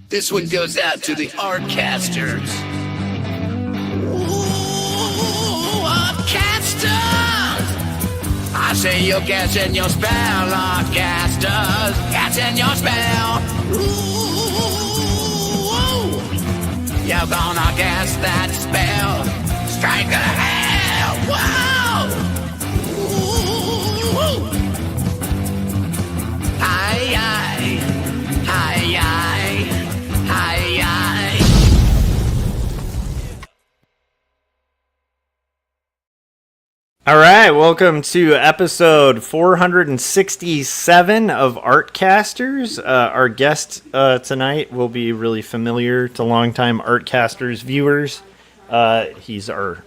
This one goes out to the Artcasters. Ooh, Artcasters! I say you're catching your spell, Artcasters. Catching your spell. Ooh, you're gonna cast that spell. Strike the hell. Whoa! Ooh, hi, hi, hi, hi. All right, welcome to episode 467 of Artcasters. Our guest tonight will be really familiar to longtime Artcasters viewers. He's our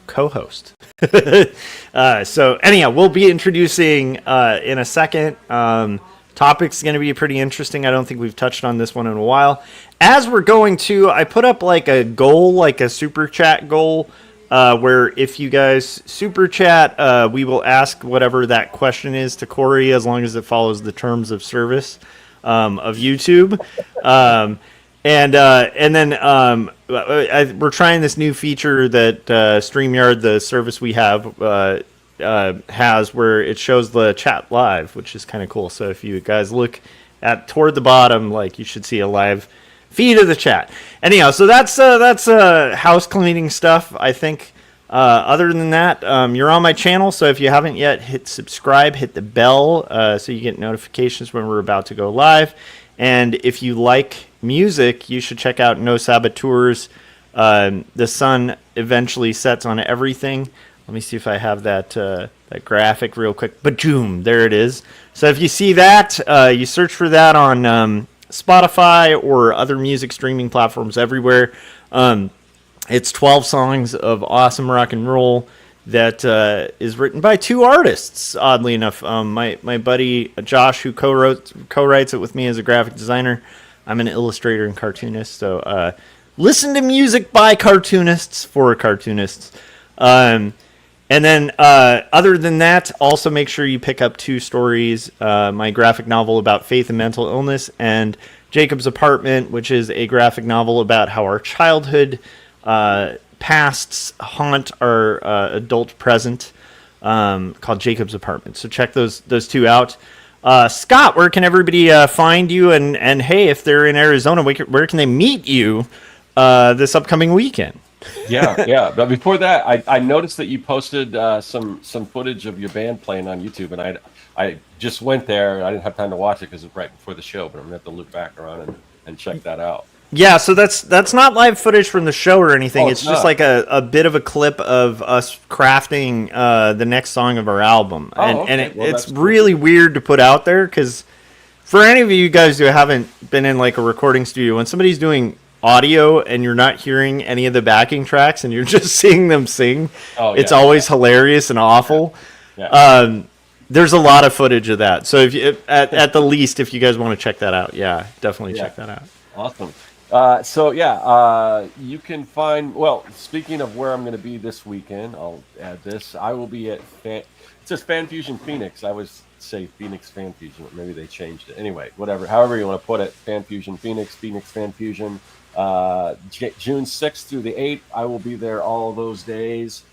co-host. So anyhow, we'll be introducing in a second. Topic's going to be pretty interesting. I don't think we've touched on this one in a while. As we're going to, I put up like a goal, like a super chat goal, where if you guys super chat, we will ask whatever that question is to Cory, as long as it follows the terms of service of YouTube. And then we're trying this new feature that StreamYard, the service we have, has, where it shows the chat live, which is kind of cool. So if you guys look toward the bottom, like, you should see a live feed of the chat. Anyhow, so that's house cleaning stuff, I think. Other than that, you're on my channel, so if you haven't yet, hit subscribe, hit the bell, so you get notifications when we're about to go live. And if you like music, you should check out No Saboteurs. The sun eventually sets on everything. Let me see if I have that graphic real quick. Bajoom, there it is. So if you see that, you search for that on Spotify or other music streaming platforms everywhere. It's 12 songs of awesome rock and roll that is written by two artists, oddly enough. My buddy Josh, who co-writes it with me as a graphic designer. I'm an illustrator and cartoonist, so listen to music by cartoonists for cartoonists. And then, other than that, also make sure you pick up two stories, my graphic novel about faith and mental illness, and Jacob's Apartment, which is a graphic novel about how our childhood pasts haunt our adult present, called Jacob's Apartment. So check those two out. Scott, where can everybody find you? And hey, if they're in Arizona, where can they meet you this upcoming weekend? Yeah. But before that, I noticed that you posted some footage of your band playing on YouTube, and I just went there. I didn't have time to watch it because it was right before the show, but I'm gonna have to look back around and check that out. Yeah, so that's not live footage from the show or anything. It's just not. like a bit of a clip of us crafting the next song of our album. It's really weird to put out there, because for any of you guys who haven't been in like a recording studio, when somebody's doing audio and you're not hearing any of the backing tracks and you're just seeing them sing, it's always hilarious and awful. Yeah. There's a lot of footage of that, so if you, at the least, if you guys want to check that out, definitely check that out. Awesome. You can find, well, speaking of where I'm going to be this weekend, I'll add this. I will be at it says Fan Fusion Phoenix. I always say Phoenix Fan Fusion, but maybe they changed it. Anyway, whatever, however you want to put it, Fan Fusion Phoenix Fan Fusion. June 6th through the 8th, I will be there all of those days.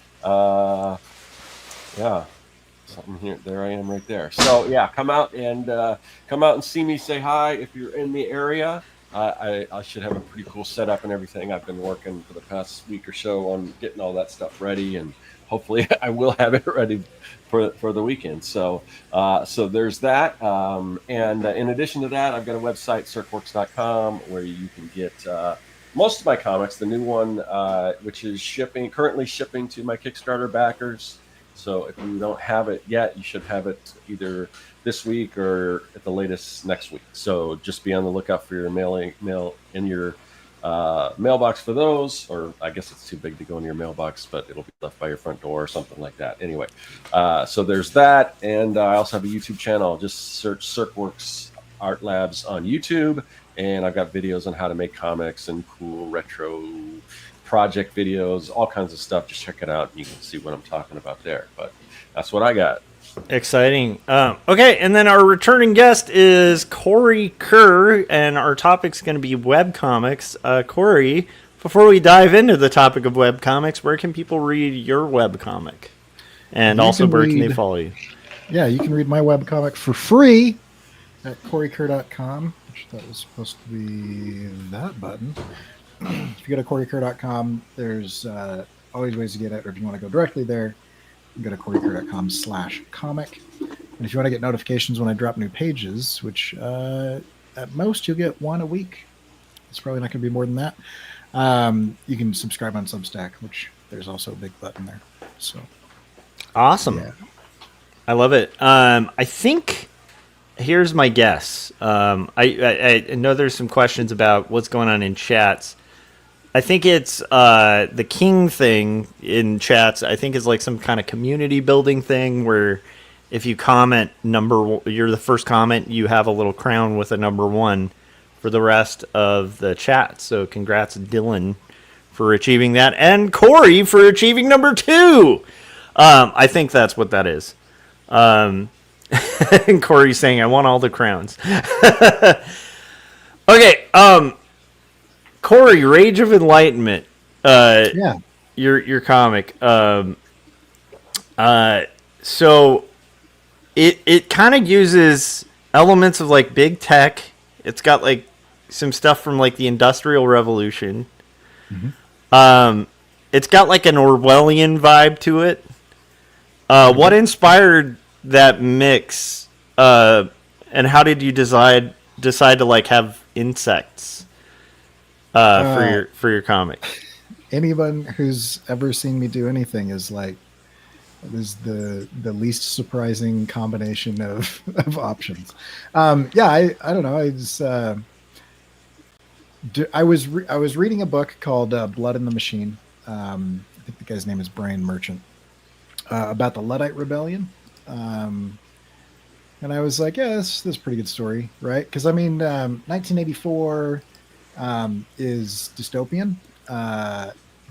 Something here, there I am right there. So come out and see me, say hi if you're in the area. I should have a pretty cool setup and everything. I've been working for the past week or so on getting all that stuff ready, and hopefully I will have it ready for the weekend. So there's that. And in addition to that, I've got a website, circworks.com, where you can get most of my comics. The new one, which is currently shipping to my Kickstarter backers. So if you don't have it yet, you should have it either this week or at the latest next week. So just be on the lookout for your mail in your mailbox for those, or I guess it's too big to go in your mailbox, but it'll be left by your front door or something like that. Anyway, so there's that. And I also have a YouTube channel. Just search Circworks Art Labs on YouTube, and I've got videos on how to make comics and cool retro project videos, all kinds of stuff. Just check it out and you can see what I'm talking about there. But that's what I got. Exciting. Okay, and then our returning guest is Cory Kerr, and our topic's going to be webcomics. Cory, before we dive into the topic of webcomics, where can people read your webcomic? And also, where can they follow you? Yeah, you can read my webcomic for free at CoryKerr.com, which that was supposed to be that button. If you go to CoryKerr.com, there's always ways to get it, or if you want to go directly there, you can go to CoryKerr.com/comic. And if you want to get notifications when I drop new pages, which at most you'll get one a week, it's probably not going to be more than that. You can subscribe on Substack, which there's also a big button there. So awesome. Yeah. I love it. I think here's my guess. I know there's some questions about what's going on in chats. I think it's the king thing in chats. I think is like some kind of community building thing where if you comment you're the first comment, you have a little crown with a number 1 for the rest of the chat. So congrats, Dylan, for achieving that, and Cory for achieving number 2. I think that's what that is. And Cory's saying, I want all the crowns. Okay. Cory, Rage of Enlightenment. Yeah. Your comic. So it kind of uses elements of like big tech. It's got like some stuff from like the Industrial Revolution. Mm-hmm. It's got like an Orwellian vibe to it. What inspired that mix? And how did you decide to like have insects for your comic? Anyone who's ever seen me do anything is like, it was the least surprising combination of options. I don't know. I was reading a book called Blood in the Machine. I think the guy's name is Brian Merchant, about the Luddite Rebellion. And I was like, yeah, this is a pretty good story, right? Because, 1984 is dystopian.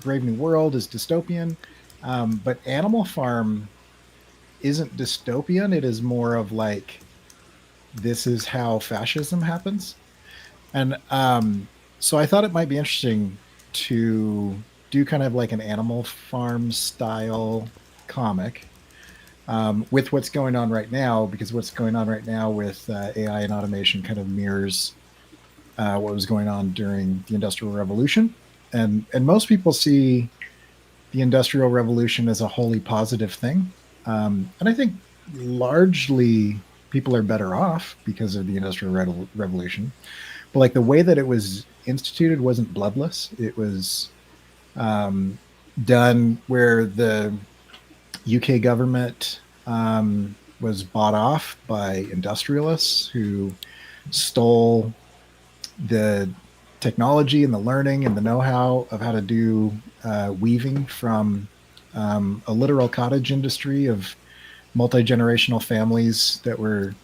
Brave New World is dystopian. But Animal Farm isn't dystopian. It is more of like, this is how fascism happens. And so I thought it might be interesting to do kind of like an Animal Farm style comic with what's going on right now, because what's going on right now with AI and automation kind of mirrors what was going on during the Industrial Revolution. And most people see the Industrial Revolution as a wholly positive thing. And I think largely people are better off because of the Industrial Revolution. But like the way that it was instituted wasn't bloodless. It was done where the UK government was bought off by industrialists who stole the technology and the learning and the know-how of how to do weaving from a literal cottage industry of multi-generational families that were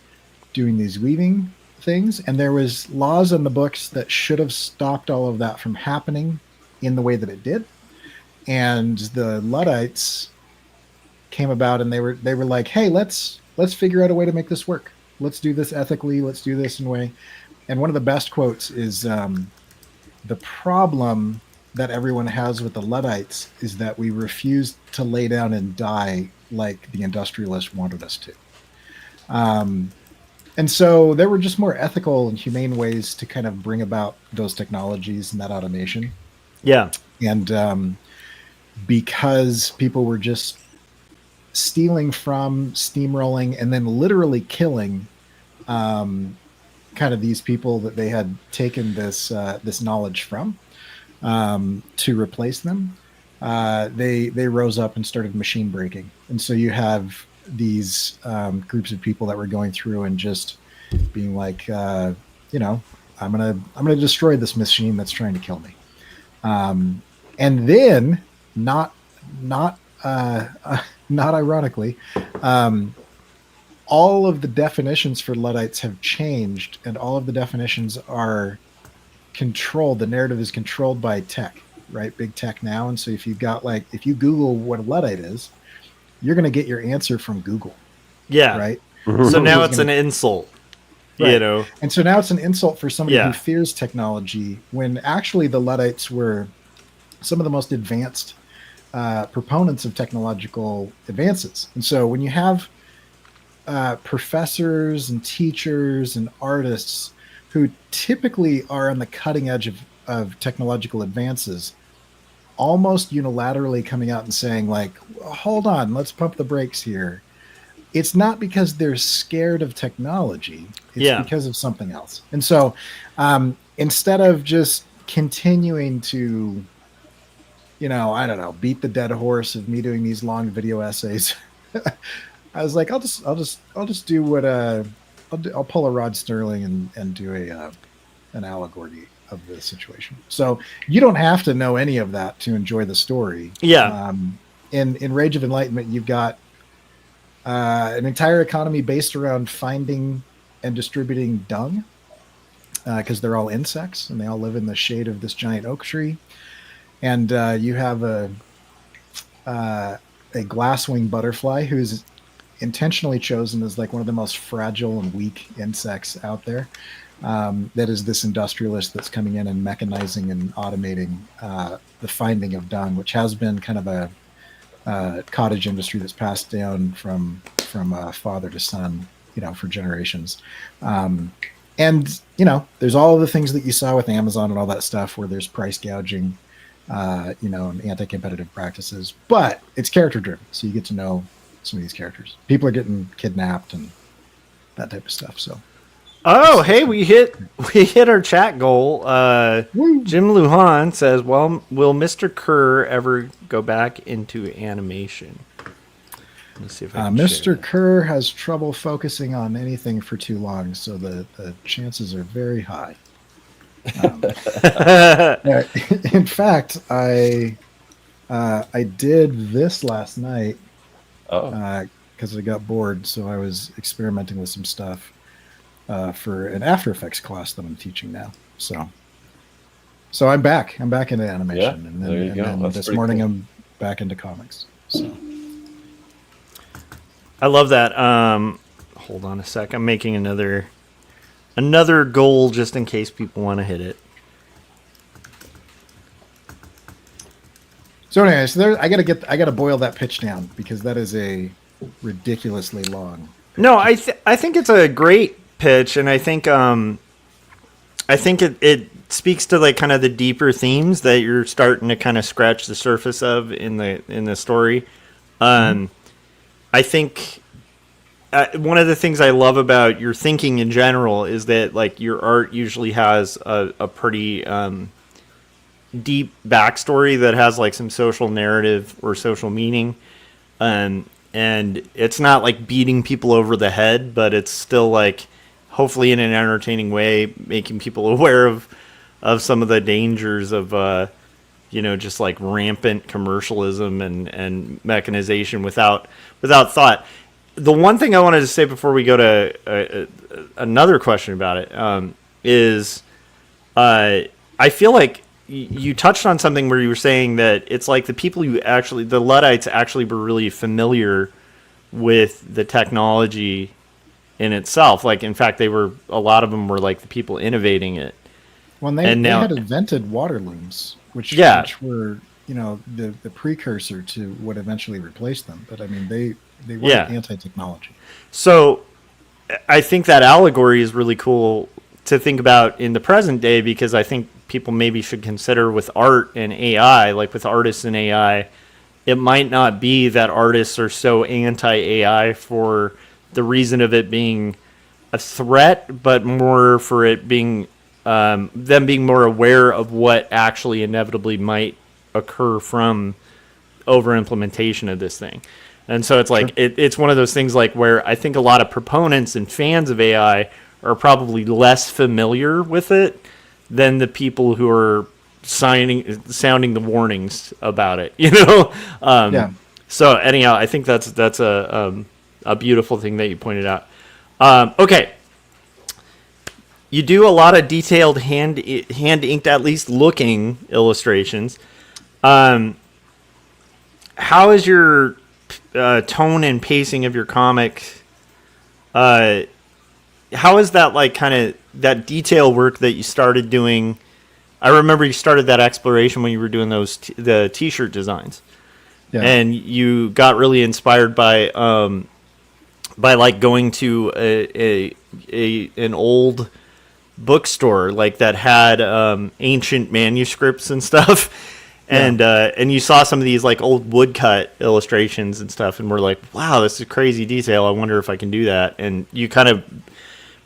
doing these weaving things. And there was laws in the books that should have stopped all of that from happening in the way that it did. And the Luddites came about and they were like, hey, let's figure out a way to make this work. Let's do this ethically. Let's do this in a way. And one of the best quotes is the problem that everyone has with the Luddites is that we refuse to lay down and die like the industrialists wanted us to. And so there were just more ethical and humane ways to kind of bring about those technologies and that automation. Yeah. And because people were just stealing from, steamrolling, and then literally killing kind of these people that they had taken this knowledge from to replace them, they rose up and started machine breaking. And so you have these groups of people that were going through and just being like, I'm gonna destroy this machine that's trying to kill me. And then, not ironically, all of the definitions for Luddites have changed, and all of the definitions are controlled. The narrative is controlled by tech, right? Big tech now. And so if you Google what a Luddite is, you're going to get your answer from Google. Yeah. Right. So now it's an insult. Right. You know. And so now it's an insult for somebody Yeah. who fears technology, when actually the Luddites were some of the most advanced proponents of technological advances. And so when you have professors and teachers and artists who typically are on the cutting edge of technological advances, almost unilaterally coming out and saying, like, hold on, let's pump the brakes here. It's not because they're scared of technology. It's because of something else. And so instead of just continuing to, I don't know, beat the dead horse of me doing these long video essays, I was like, I'll just do what I'll pull a Rod Sterling and do an allegory of the situation. So you don't have to know any of that to enjoy the story. Yeah. In Rage of Enlightenment, you've got an entire economy based around finding and distributing dung, because they're all insects and they all live in the shade of this giant oak tree. And you have a glasswing butterfly who's intentionally chosen as like one of the most fragile and weak insects out there. That is this industrialist that's coming in and mechanizing and automating the finding of dung, which has been kind of a cottage industry that's passed down from father to son, for generations. And there's all the things that you saw with Amazon and all that stuff where there's price gouging, and anti-competitive practices, but it's character driven. So you get to know some of these characters. People are getting kidnapped and that type of stuff. So. Oh, hey, we hit our chat goal. Jim Lujan says, "Well, will Mr. Kerr ever go back into animation?" Let me see if I can Mr. Kerr has trouble focusing on anything for too long, so the chances are very high. In fact, I did this last night because I got bored, so I was experimenting with some stuff for an After Effects class that I'm teaching now. So I'm back. I'm back into animation, and then this morning cool. I'm back into comics. So I love that. Hold on a sec. I'm making another goal just in case people want to hit it. So anyway, I gotta boil that pitch down because that is a ridiculously long pitch. No, I think it's a great pitch, and I think it speaks to like kind of the deeper themes that you're starting to kind of scratch the surface of in the story. I think one of the things I love about your thinking in general is that like your art usually has a pretty deep backstory that has like some social narrative or social meaning, and it's not like beating people over the head, but it's still like hopefully in an entertaining way making people aware of some of the dangers of just like rampant commercialism and mechanization without thought. The one thing I wanted to say before we go to another question about it is I feel like you touched on something where you were saying that it's like the Luddites actually were really familiar with the technology in itself. Like, in fact, a lot of them were like the people innovating it. Well, they had invented water looms, which were, the precursor to what eventually replaced them. But I mean, they weren't anti-technology. So I think that allegory is really cool to think about in the present day, because I think people maybe should consider with art and AI, like with artists and AI, it might not be that artists are so anti-AI for the reason of it being a threat, but more for it being them being more aware of what actually inevitably might occur from over implementation of this thing. And so it's like it's one of those things like where I think a lot of proponents and fans of AI are probably less familiar with it than the people who are sounding the warnings about it. So anyhow, I think that's a beautiful thing that you pointed out. Okay. You do a lot of detailed hand inked, at least looking illustrations. How is your tone and pacing of your comic how is that like kind of that detail work that you started doing? I remember you started that exploration when you were doing those the t-shirt designs, and you got really inspired by like going to an old bookstore like that had ancient manuscripts and stuff. And you saw some of these like old woodcut illustrations and stuff, and we're like, wow, this is crazy detail. I wonder if I can do that. And you kind of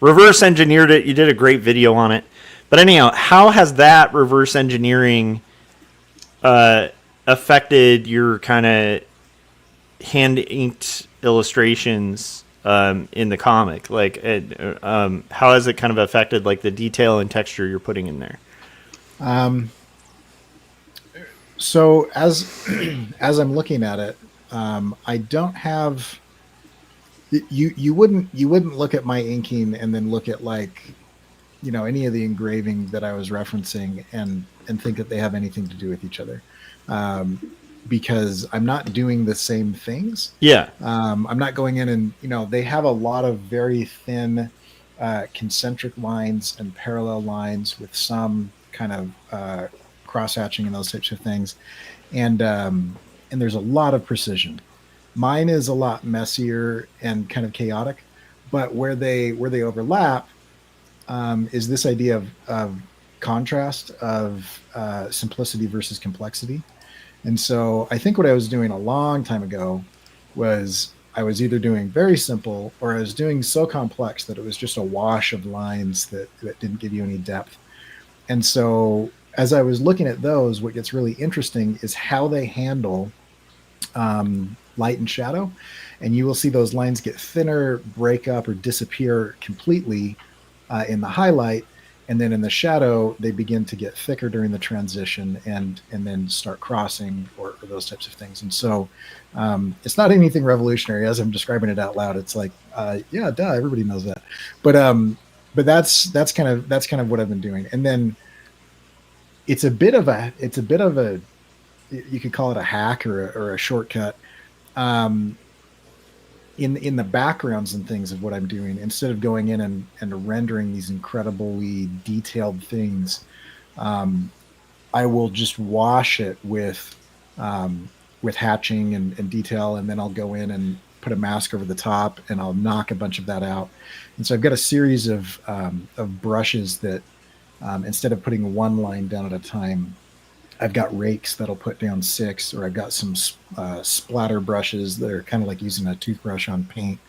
reverse engineered it. You did a great video on it. But anyhow, how has that reverse engineering affected your kind of hand inked illustrations in the comic? Like, how has it kind of affected like the detail and texture you're putting in there? So as I'm looking at it, I don't have you wouldn't look at my inking and then look at like, you know, any of the engraving that I was referencing and think that they have anything to do with each other, because I'm not doing the same things. Yeah. I'm not going in and, you know, they have a lot of very thin concentric lines and parallel lines with some kind of cross hatching and those types of things, and there's a lot of precision. Mine is a lot messier and kind of chaotic, but where they overlap is this idea of contrast, of simplicity versus complexity. And so I think what I was doing a long time ago was I was either doing very simple or I was doing so complex that it was just a wash of lines that didn't give you any depth. And so as I was looking at those, what gets really interesting is how they handle light and shadow. And you will see those lines get thinner, break up, or disappear completely in the highlight. And then in the shadow, they begin to get thicker during the transition and then start crossing or those types of things. And so it's not anything revolutionary as I'm describing it out loud. It's like, yeah, duh, everybody knows that. But that's kind of what I've been doing. And then it's a bit of a you could call it a hack or a shortcut in the backgrounds and things of what I'm doing. Instead of going in and rendering these incredibly detailed things, I will just wash it with hatching and detail, and then I'll go in and put a mask over the top and I'll knock a bunch of that out. And so I've got a series of brushes that instead of putting one line down at a time, I've got rakes that'll put down 6, or I've got some splatter brushes that are kind of like using a toothbrush on paint,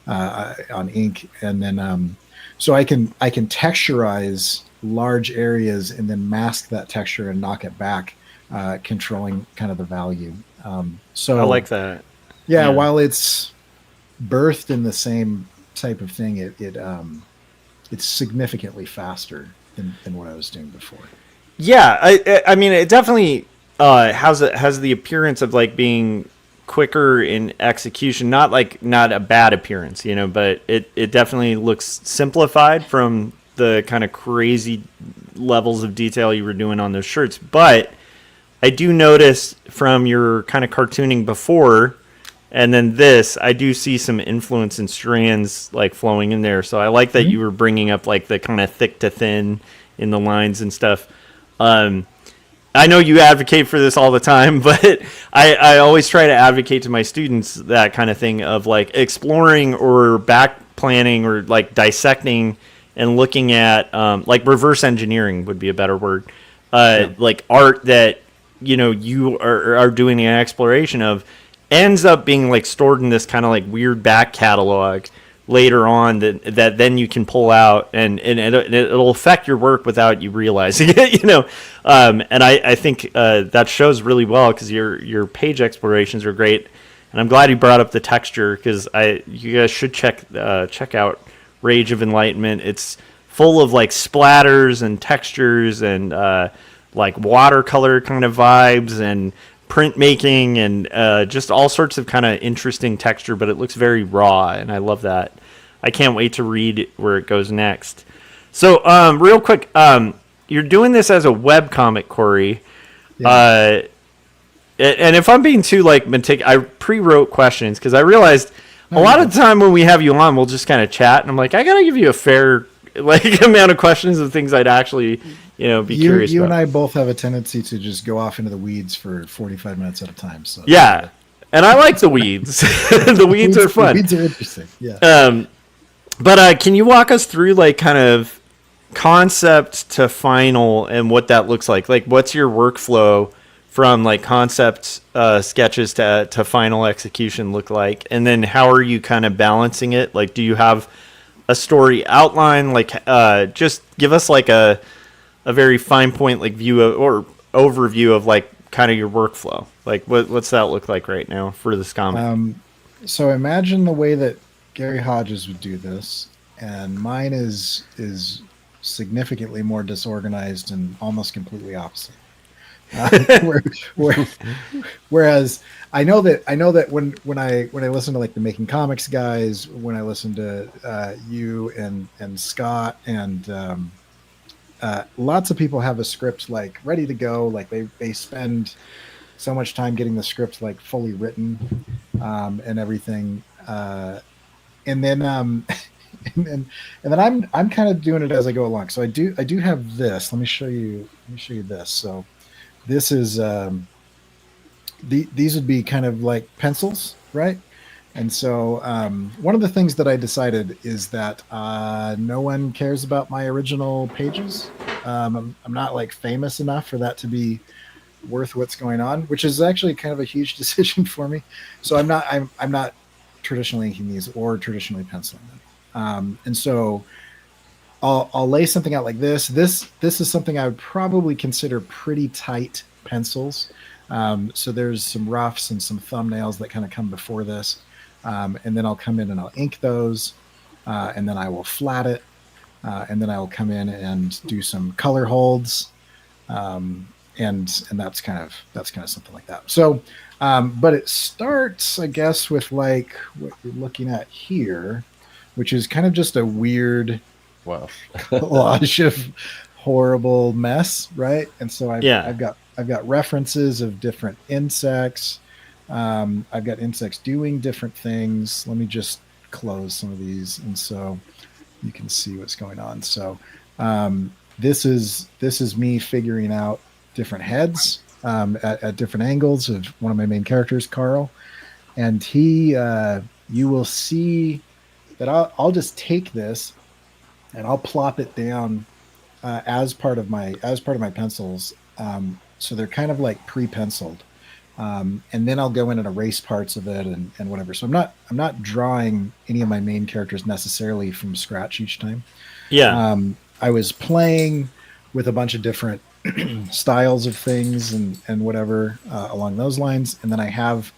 on ink. And then, so I can texturize large areas and then mask that texture and knock it back, controlling kind of the value. So I like that. Yeah. While it's birthed in the same type of thing, it's significantly faster than what I was doing before. Yeah, I mean, it definitely has the appearance of like being quicker in execution. Not a bad appearance, you know, but it definitely looks simplified from the kind of crazy levels of detail you were doing on those shirts. But I do notice from your kind of cartooning before, and then this, I do see some influence and strands like flowing in there. So I like that you were bringing up like the kind of thick to thin in the lines and stuff. I know you advocate for this all the time, but I always try to advocate to my students that kind of thing of like exploring or back planning or like dissecting and looking at like reverse engineering would be a better word. Like art that, you know, you are doing an exploration of ends up being like stored in this kind of like weird back catalog later on that then you can pull out and it'll affect your work without you realizing it, you know. And I think that shows really well because your page explorations are great, and I'm glad you brought up the texture because you guys should check out Rage of Enlightenment. It's full of like splatters and textures and like watercolor kind of vibes and printmaking and just all sorts of kind of interesting texture, but it looks very raw, and I love that. I can't wait to read where it goes next. So, real quick, you're doing this as a webcomic, Cory. Yeah. And if I'm being too like I pre-wrote questions because I realized a lot of the time when we have you on, we'll just kind of chat, and I'm like, I gotta give you a fair amount of questions of things I'd actually be curious you about. and I both have a tendency to just go off into the weeds for 45 minutes at a time. So Yeah, and I like the weeds. The weeds are fun. The weeds are interesting. Yeah. But can you walk us through kind of concept to final and what that looks like? Like, what's your workflow from concept sketches to final execution look like? And then how are you kind of balancing it? Like, do you have a story outline? Just give us a very fine point view or overview of kind of your workflow. What's that look like right now for this comic? So imagine the way that Gary Hodges would do this, and mine is significantly more disorganized and almost completely opposite. Whereas I know that when I listen to the Making Comics guys, when I listen to you and Scott and lots of people have a script ready to go, they spend so much time getting the script fully written and everything, and then and then I'm kind of doing it as I go along. So I do have this. Let me show you this. So this is these would be kind of like pencils, right? And so one of the things that I decided is that no one cares about my original pages. I'm not famous enough for that to be worth what's going on, which is actually kind of a huge decision for me. So I'm not traditionally inking these or traditionally penciling them. And so I'll lay something out like this. This is something I would probably consider pretty tight pencils. So there's some roughs and some thumbnails that kind of come before this. And then I'll come in and I'll ink those, and then I will flat it, and then I will come in and do some color holds, and that's kind of something like that. So, but it starts, I guess, with what you're looking at here, which is kind of just a weird collage of horrible mess, right? And so I've got references of different insects. I've got insects doing different things. Let me just close some of these, and so you can see what's going on. So this is me figuring out different heads at different angles of one of my main characters, Carl, and you will see that I'll just take this and I'll plop it down as part of my pencils. So they're kind of pre-penciled. And then I'll go in and erase parts of it and whatever. So I'm not drawing any of my main characters necessarily from scratch each time. Yeah. I was playing with a bunch of different styles of things and whatever along those lines. And then I have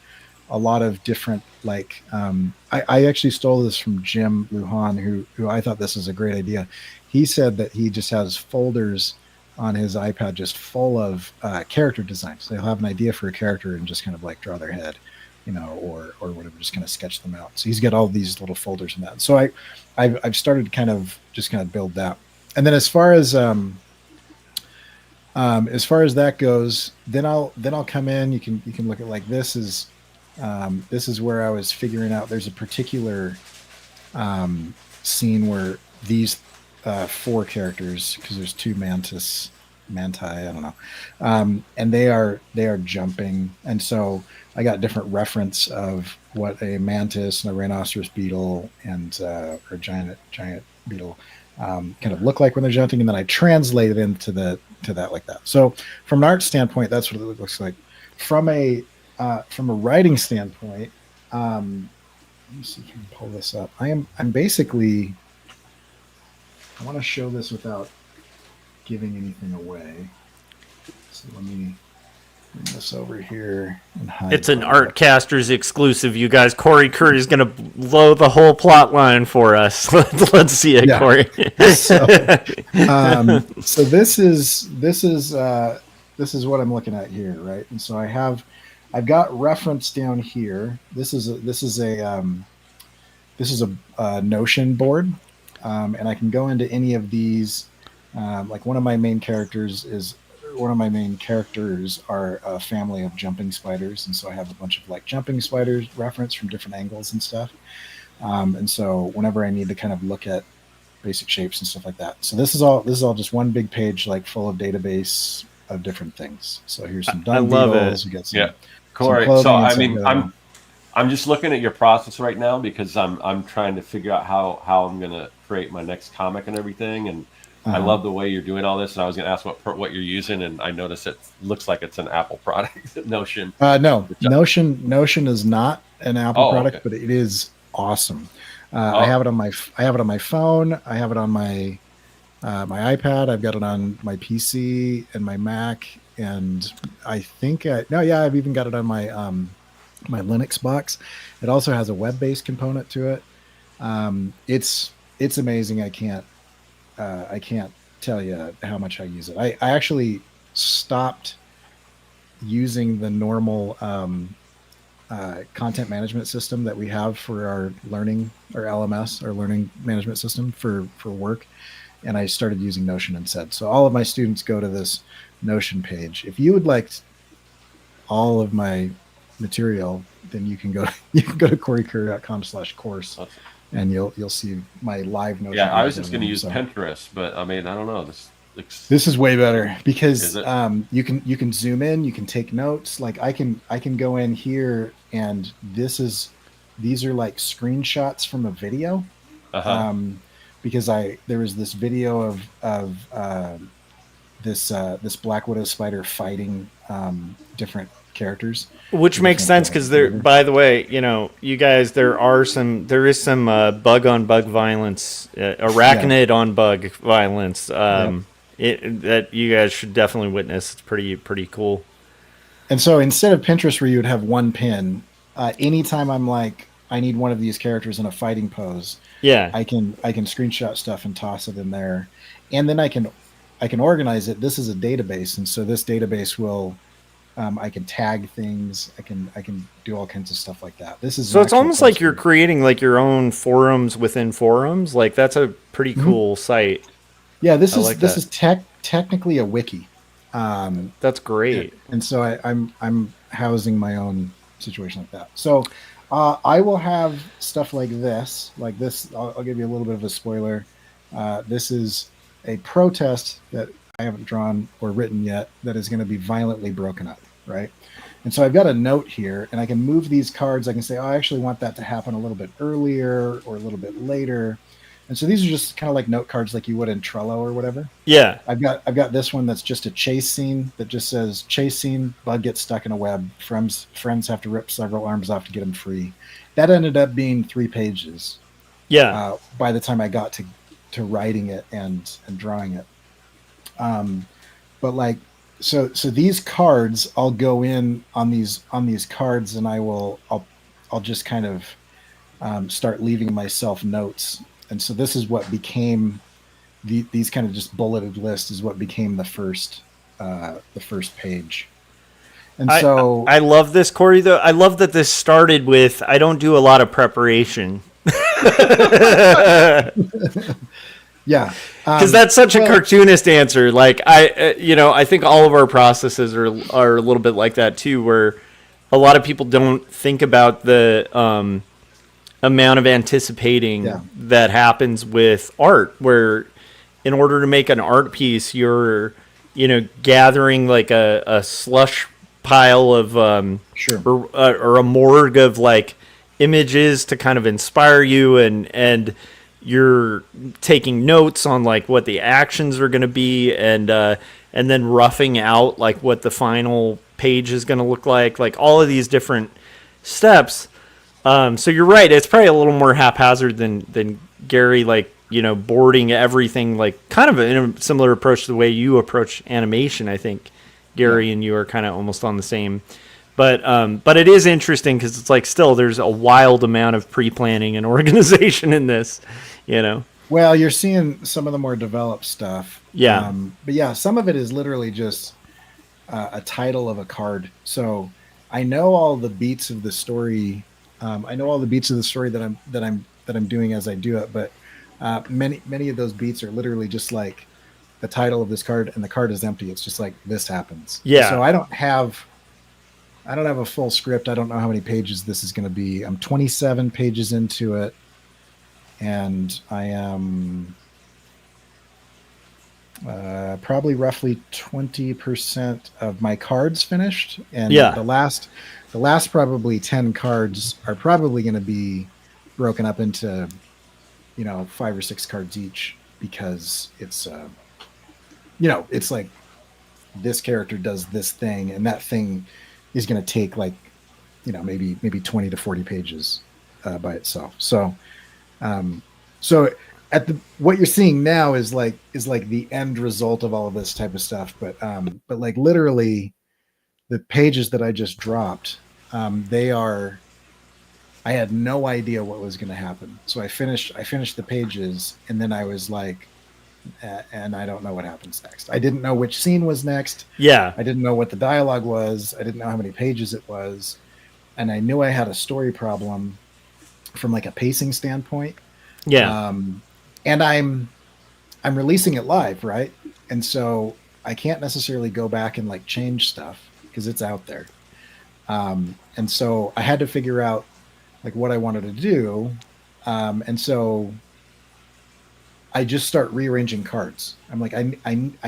a lot of different I actually stole this from Jim Lujan, who I thought this was a great idea. He said that he just has folders on his iPad just full of character designs. So they'll have an idea for a character and just kind of draw their head, or whatever, just kind of sketch them out. So he's got all these little folders in that. So I've started to kind of build that. And then as far as that goes, then I'll come in. You can look at this is where I was figuring out there's a particular scene where these 4 characters, because there's 2 manti, I don't know, and they are jumping, and so I got different reference of what a mantis and a rhinoceros beetle and or giant beetle kind of look like when they're jumping, and then I translate it into that like that. So from an art standpoint, that's what it looks like. From a writing standpoint, let me see if I can pull this up. I'm basically, I want to show this without giving anything away. So let me bring this over here and hide. It's an Artcasters exclusive, you guys. Cory Kerr is going to blow the whole plot line for us. Let's see it, yeah. Cory. So this is what I'm looking at here, right? And so I've got reference down here. This is a Notion board. And I can go into any of these. One of my main characters is main characters are a family of jumping spiders, and so I have a bunch of like jumping spiders reference from different angles and stuff. And so whenever I need to kind of look at basic shapes and stuff like that, so this is all just one big page like full of database of different things. So here's some dung beetles. We got some, Cory. some So I some mean, I'm just looking at your process right now because I'm trying to figure out how I'm gonna create my next comic and everything. And I love the way you're doing all this. And I was gonna ask what you're using, and I noticed it looks like it's an Apple product, Notion. No, Notion is not an Apple product, okay. but it is awesome. I have it on my phone. I have it on my my iPad. I've got it on my PC and my Mac, and I think I've even got it on my my Linux box. It also has a web-based component to it. It's amazing. I can't tell you how much I use it. I actually stopped using the normal content management system that we have for our LMS, our learning management system for work. And I started using Notion instead. So all of my students go to this Notion page. If you would like all of my material, then you can go to corykerr.com/course, and you'll see my live Notion. Yeah, I was just going to use Pinterest, but I mean, I don't know. This is way better because you can zoom in, you can take notes. Like I can go in here, and these are like screenshots from a video. Because there was this video of this Black Widow spider fighting different characters, which makes sense because by the way, you guys, there is some bug on bug violence, arachnid on bug violence that you guys should definitely witness. It's pretty cool. And so instead of Pinterest where you would have one pin, anytime I'm like, I need one of these characters in a fighting pose, I can screenshot stuff and toss it in there, and then I can organize it. This is a database, and so this database will I can tag things. I can do all kinds of stuff like that. This is so it's almost like you're creating like your own forums within forums. Like that's a pretty cool site. Yeah, this is technically a wiki. That's great. And so I'm housing my own situation like that. So I will have stuff like this. I'll give you a little bit of a spoiler. This is a protest that I haven't drawn or written yet that is going to be violently broken up, right? And so I've got a note here, and I can move these cards. I can say, I actually want that to happen a little bit earlier or a little bit later. And so these are just kind of like note cards like you would in Trello or whatever. Yeah. I've got this one that's just a chase scene that just says, chase scene, bug gets stuck in a web. Friends have to rip several arms off to get him free. That ended up being 3 pages. Yeah. By the time I got to writing it and drawing it. But like, so these cards, I'll go in on these cards, and I'll just kind of start leaving myself notes. And so this is what became these kind of just bulleted lists is what became the first page. And so I love this, Cory, though. I love that this started with, I don't do a lot of preparation. Yeah, because that's such a cartoonist answer. Like I think all of our processes are a little bit like that too, where a lot of people don't think about the amount of anticipating that happens with art. Where in order to make an art piece, you're gathering like a slush pile of or a morgue of like images to kind of inspire you, and you're taking notes on like what the actions are going to be, and then roughing out like what the final page is going to look like all of these different steps. So you're right, it's probably a little more haphazard than Gary, like boarding everything, like kind of in a similar approach to the way you approach animation. I think Gary and you are kind of almost on the same. But it is interesting because it's like still there's a wild amount of pre-planning and organization in this, Well, you're seeing some of the more developed stuff. Yeah. But yeah, some of it is literally just a title of a card. So I know all the beats of the story. I know all the beats of the story that I'm doing as I do it. But many of those beats are literally just like the title of this card, and the card is empty. It's just like this happens. Yeah. So I don't have a full script. I don't know how many pages this is going to be. I'm 27 pages into it, and I am probably roughly 20% of my cards finished, and the last probably 10 cards are probably going to be broken up into 5 or 6 cards each, because it's it's like this character does this thing, and that thing is going to take like maybe 20 to 40 pages by itself. So what you're seeing now is like the end result of all of this type of stuff, but like literally the pages that I just dropped, I had no idea what was going to happen. So I finished the pages, and then I was like, and I don't know what happens next. I didn't know which scene was next. Yeah. I didn't know what the dialogue was. I didn't know how many pages it was. And I knew I had a story problem from like a pacing standpoint. Yeah. And I'm releasing it live, right? And so I can't necessarily go back and like change stuff because it's out there. And so I had to figure out like what I wanted to do. And so I just start rearranging cards. I'm like, I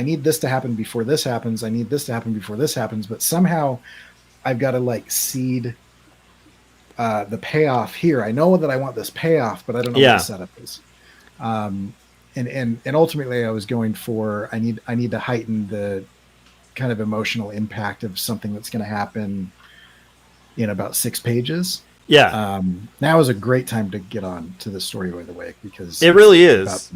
need this to happen before this happens. I need this to happen before this happens. But somehow I've got to like seed the payoff here. I know that I want this payoff, but I don't know what the setup is. And ultimately I was going for, I need to heighten the kind of emotional impact of something that's going to happen in about 6 pages. Yeah. Now is a great time to get on to the story, by the way, because it really is.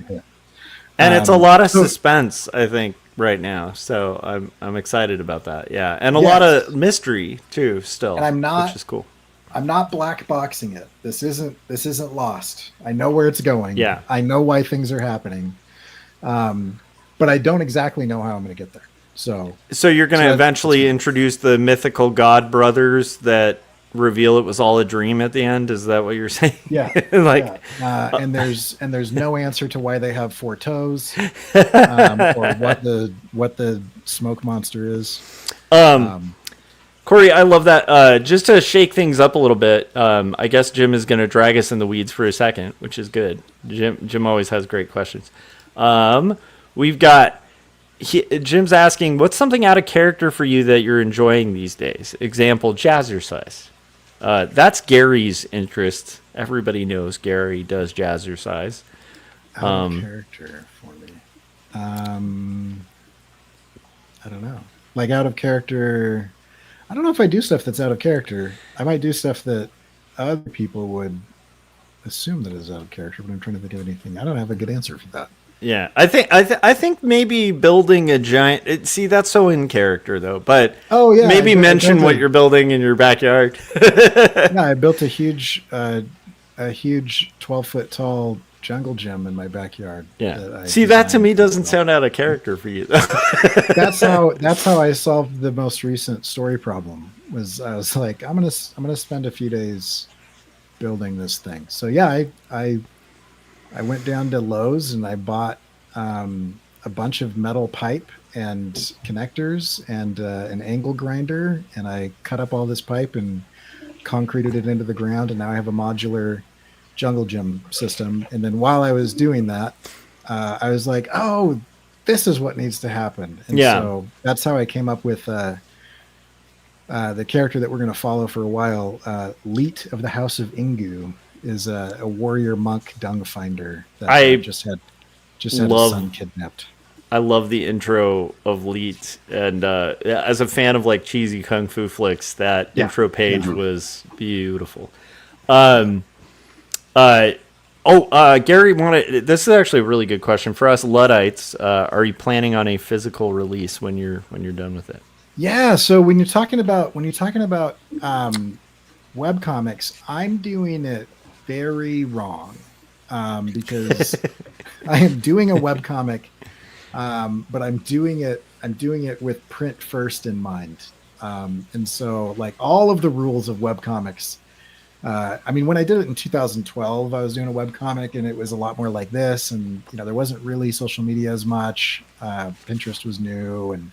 And it's a lot of suspense, I think, right now. So I'm excited about that. Yeah. And a lot of mystery too, still. And which is cool. I'm not black boxing it. This isn't Lost. I know where it's going. Yeah. I know why things are happening. But I don't exactly know how I'm going to get there. So you're going to eventually introduce the mythical god brothers that reveal it was all a dream at the end. Is that what you're saying? Yeah. And there's no answer to why they have 4 toes, or what the smoke monster is. Cory, I love that. Just to shake things up a little bit, I guess Jim is going to drag us in the weeds for a second, which is good. Jim always has great questions. We've got Jim's asking, what's something out of character for you that you're enjoying these days? Example, jazzercise. That's Gary's interest. Everybody knows Gary does jazzercise. Out of character for me. I don't know. Like out of character, I don't know if I do stuff that's out of character. I might do stuff that other people would assume that is out of character, but I'm trying to think of anything. I don't have a good answer for that. Yeah, I think maybe building a giant. See, that's so in character though. But maybe mention what you're building in your backyard. I built a huge 12-foot tall jungle gym in my backyard. Yeah. See, that to me doesn't sound out of character for you. That's how I solved the most recent story problem. I was like, I'm gonna spend a few days building this thing. So yeah, I went down to Lowe's and I bought a bunch of metal pipe and connectors and an angle grinder, and I cut up all this pipe and concreted it into the ground, and now I have a modular jungle gym system. And then while I was doing that, I was like, oh, this is what needs to happen. And so that's how I came up with the character that we're going to follow for a while. Leet of the House of Ingu is a warrior monk dung finder that I just had his son kidnapped. I love the intro of Leet, and as a fan of like cheesy kung fu flicks, that intro page was beautiful. Gary wanted. This is actually a really good question for us Luddites. Are you planning on a physical release when you're done with it? Yeah. So when you're talking about webcomics, I'm doing it very wrong, because I am doing a webcomic, but I'm doing it with print first in mind. And so like all of the rules of webcomics I mean, when I did it in 2012, I was doing a webcomic and it was a lot more like this. And, there wasn't really social media as much. Pinterest was new and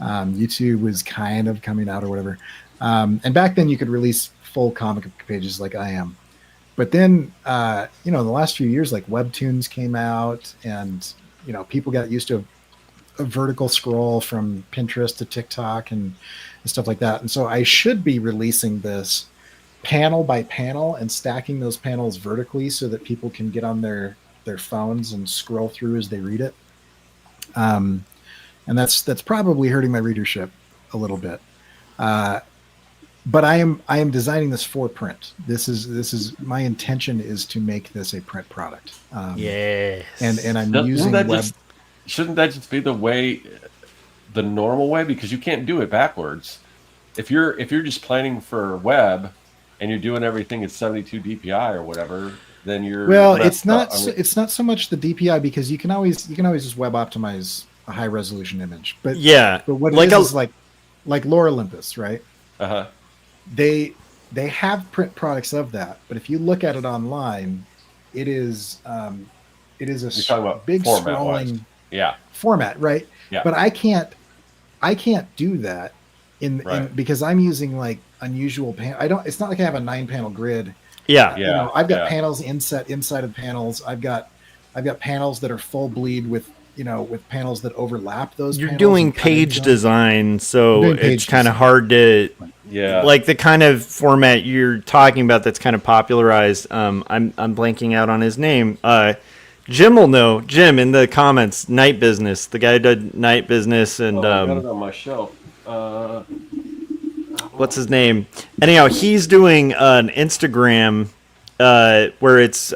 YouTube was kind of coming out or whatever. And back then you could release full comic pages like I am. But then, in the last few years, like Webtoons came out and, people got used to a vertical scroll from Pinterest to TikTok and stuff like that. And so I should be releasing this panel by panel and stacking those panels vertically so that people can get on their phones and scroll through as they read it. And that's probably hurting my readership a little bit. But I am designing this for print. This is my intention is to make this a print product. Yes. And I'm using web. Shouldn't that just be the normal way? Because you can't do it backwards. If you're just planning for web and you're doing everything at 72 DPI or whatever, then you're it's not so much the DPI because you can always just web optimize a high resolution image. But what it is like Lore Olympus, right? Uh-huh. They have print products of that, but if you look at it online, it is a big scrolling format, right? Yeah. But I can't do that because I'm using like unusual it's not like I have a 9-panel grid. Yeah. I've got panels inside of panels. I've got panels that are full bleed with panels that overlap those. You're doing page design, so it's kind of hard to like the kind of format you're talking about that's kind of popularized. I'm blanking out on his name. Jim will know. Jim in the comments, Night Business. The guy who did Night Business and I got it on my shelf. What's his name? Anyhow, he's doing an Instagram where it's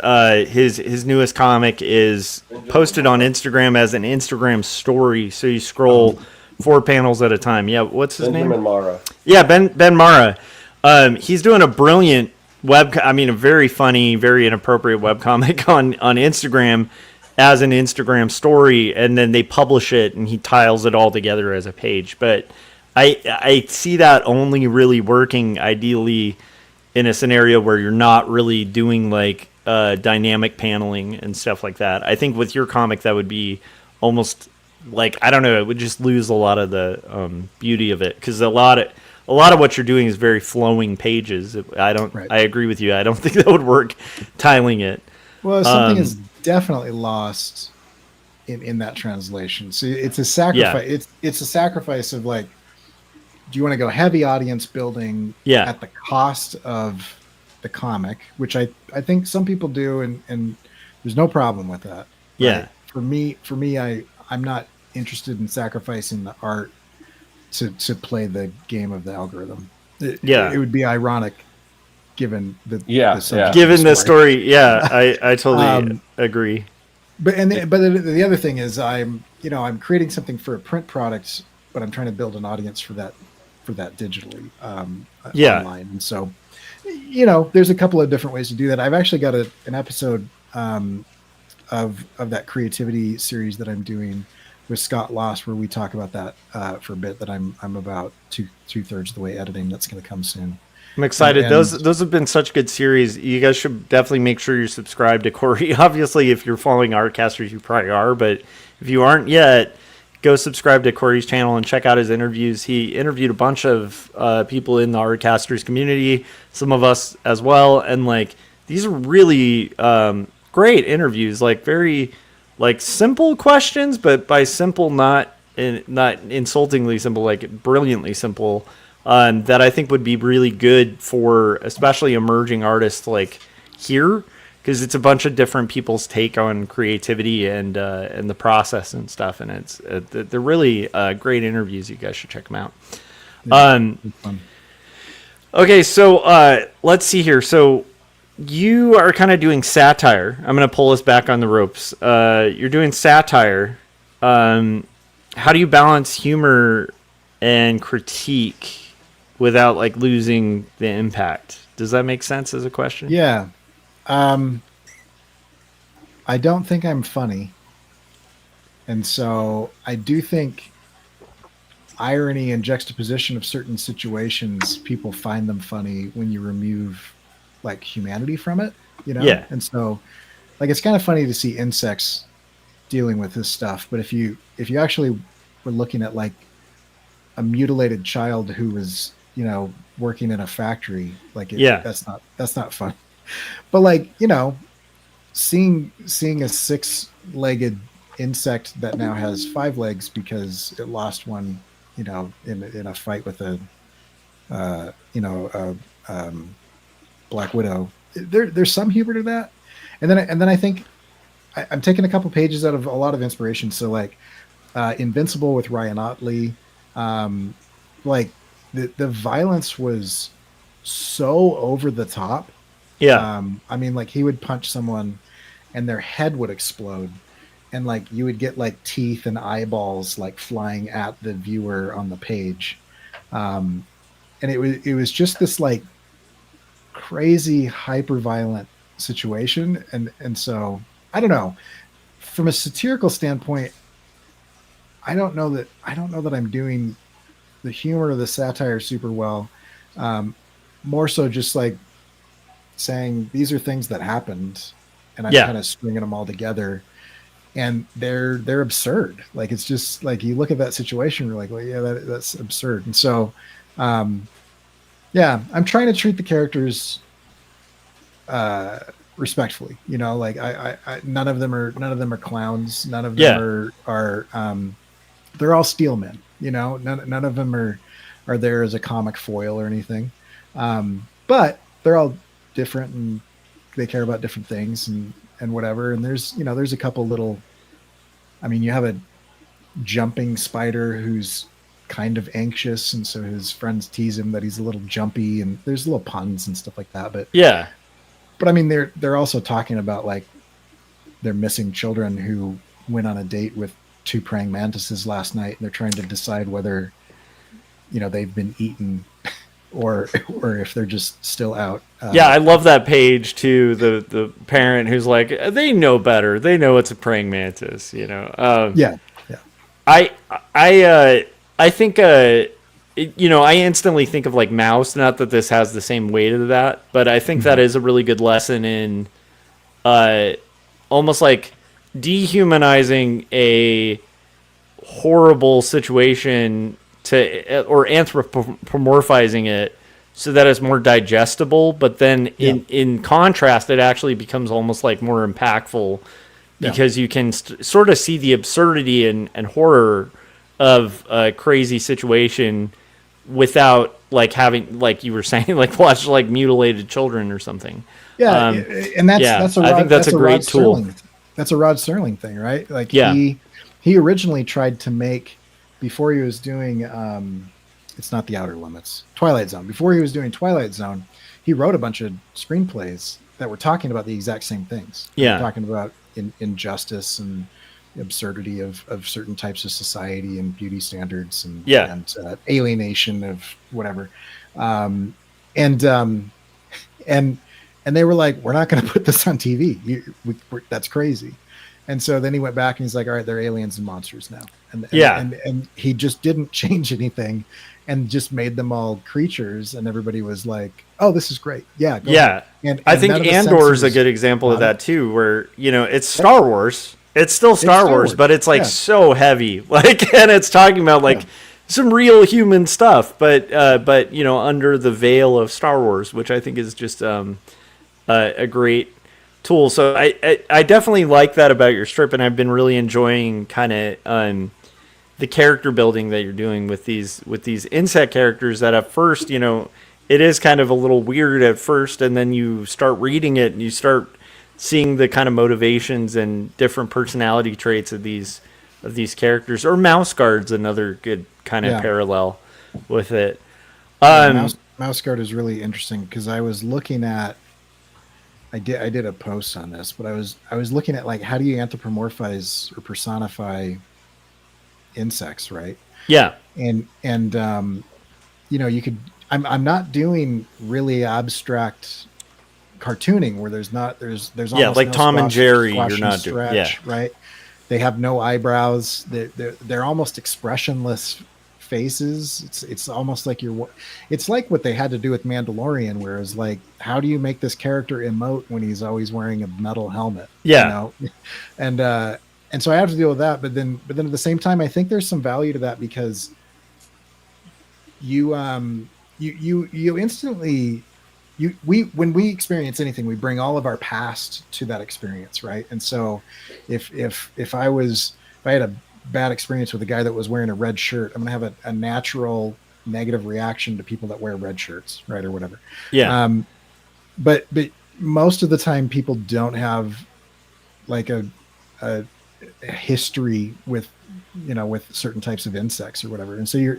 his newest comic is posted on Instagram as an Instagram story. So you scroll 4 panels at a time. Yeah, what's his name? Benjamin Mara. Yeah, Ben Mara. He's doing a brilliant a very funny, very inappropriate webcomic on Instagram as an Instagram story, and then they publish it, and he tiles it all together as a page. But I see that only really working ideally in a scenario where you're not really doing like dynamic paneling and stuff like that. I think with your comic that would be almost like, I don't know, it would just lose a lot of the beauty of it, because a lot of what you're doing is very flowing pages. I agree with you. I don't think that would work tiling it. Well, something is definitely lost in that translation. So it's a sacrifice. Yeah. It's a sacrifice of like, do you want to go heavy audience building at the cost of the comic, which I think some people do, and there's no problem with that. Yeah. Right? For me, I'm not interested in sacrificing the art to play the game of the algorithm. It would be ironic given the story. Yeah, I totally agree. But the other thing is I'm creating something for a print product, but I'm trying to build an audience for that digitally online. And so, there's a couple of different ways to do that. I've actually got an episode of that creativity series that I'm doing with Scott Loss, where we talk about that for a bit, that I'm about two-thirds of the way editing. That's going to come soon. I'm excited. And those have been such good series. You guys should definitely make sure you're subscribed to Cory. Obviously, if you're following Artcasters, you probably are, but if you aren't yet, go subscribe to Cory's channel and check out his interviews. He interviewed a bunch of people in the Artcasters community, some of us as well, and like these are really great interviews, like very simple questions, but by simple not insultingly simple, like brilliantly simple, that I think would be really good for especially emerging artists like here, because it's a bunch of different people's take on creativity and the process and stuff, and they're really great interviews. You guys should check them out. Okay, so let's see here. So you are kind of doing satire. I'm going to pull us back on the ropes. You're doing satire. How do you balance humor and critique without like losing the impact? Does that make sense as a question? Yeah. I don't think I'm funny. And so I do think irony and juxtaposition of certain situations, people find them funny when you remove like humanity from it, you know? Yeah. And so like it's kind of funny to see insects dealing with this stuff, but if you actually were looking at like a mutilated child who was, you know, working in a factory, like that's not fun. But like, you know, seeing a six-legged insect that now has 5 legs because it lost one, you know, in a fight with a Black Widow. There's some humor to that, and then I think I'm taking a couple pages out of a lot of inspiration. So like Invincible with Ryan Otley, like the violence was so over the top. Yeah. I mean, like he would punch someone and their head would explode, and like you would get like teeth and eyeballs like flying at the viewer on the page. And it was just this like crazy hyper violent situation. And so I don't know, from a satirical standpoint, I don't know that I'm doing the humor or the satire super well. More so just like saying these are things that happened, and I'm kind of stringing them all together, and they're absurd. Like it's just like you look at that situation, you're like, well, yeah, that's absurd. And so, yeah, I'm trying to treat the characters respectfully. You know, like I none of them are clowns. None of them are they're all steel men. You know, none of them are there as a comic foil or anything. But they're all different, and they care about different things and whatever. And there's a couple little, I mean, you have a jumping spider who's kind of anxious, and so his friends tease him that he's a little jumpy, and there's little puns and stuff like that. But I mean, they're also talking about like their missing children who went on a date with 2 praying mantises last night, and they're trying to decide whether, you know, they've been eaten or if they're just still out. I love that page too. The parent who's like, they know better. They know it's a praying mantis. You know. I think you know, I instantly think of like Mouse. Not that this has the same weight of that, but I think that is a really good lesson in almost like dehumanizing a horrible situation or anthropomorphizing it so that it's more digestible, but then in contrast it actually becomes almost like more impactful because you can sort of see the absurdity and horror of a crazy situation without like having, like you were saying, like watch like mutilated children or something. And that's I think that's a great tool. That's a Rod Serling thing, right? Like he originally tried to make, before he was doing it's not The Outer Limits, Twilight Zone. Before he was doing Twilight Zone, he wrote a bunch of screenplays that were talking about the exact same things. Talking about injustice and absurdity of certain types of society and beauty standards and alienation of whatever. And they were like, we're not going to put this on TV. That's crazy. And so then he went back and he's like, all right, they're aliens and monsters now. And he just didn't change anything and just made them all creatures. And everybody was like, oh, this is great. Yeah. And I think Andor is a good example of that too, where, you know, it's Star Wars. It's still Star Wars, but it's like so heavy. Like, and it's talking about like some real human stuff, but you know, under the veil of Star Wars, which I think is just a great tool. So I definitely like that about your strip, and I've been really enjoying kind of the character building that you're doing with these insect characters that at first, you know, it is kind of a little weird at first, and then you start reading it and you start seeing the kind of motivations and different personality traits of these characters. Or Mouse Guard's another good kind of parallel with it. Mouse Guard is really interesting because I was looking at, I did a post on this, but I was looking at like, how do you anthropomorphize or personify insects, right? Yeah. And you know, you could, I'm not doing really abstract cartooning where there's almost like no Tom and Jerry, squash you're and not doing right. They have no eyebrows. They're almost expressionless faces. It's almost like it's like what they had to do with Mandalorian, where it's like, how do you make this character emote when he's always wearing a metal helmet? Yeah. And so I have to deal with that. But then at the same time, I think there's some value to that, because you instantly, when we experience anything, we bring all of our past to that experience, right? And so if I had a bad experience with a guy that was wearing a red shirt, I'm gonna have a natural negative reaction to people that wear red shirts, right, or whatever. Yeah. But most of the time, people don't have like a history with certain types of insects or whatever, and so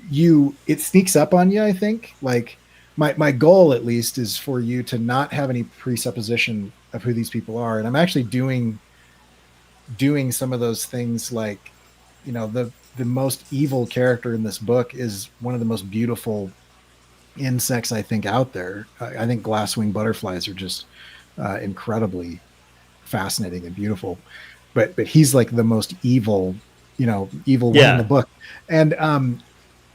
it sneaks up on you. I think, like, my goal at least is for you to not have any presupposition of who these people are, and I'm actually doing some of those things. Like, the most evil character in this book is one of the most beautiful insects I think out there. I think glasswing butterflies are just incredibly fascinating and beautiful, but he's like the most evil one in the book.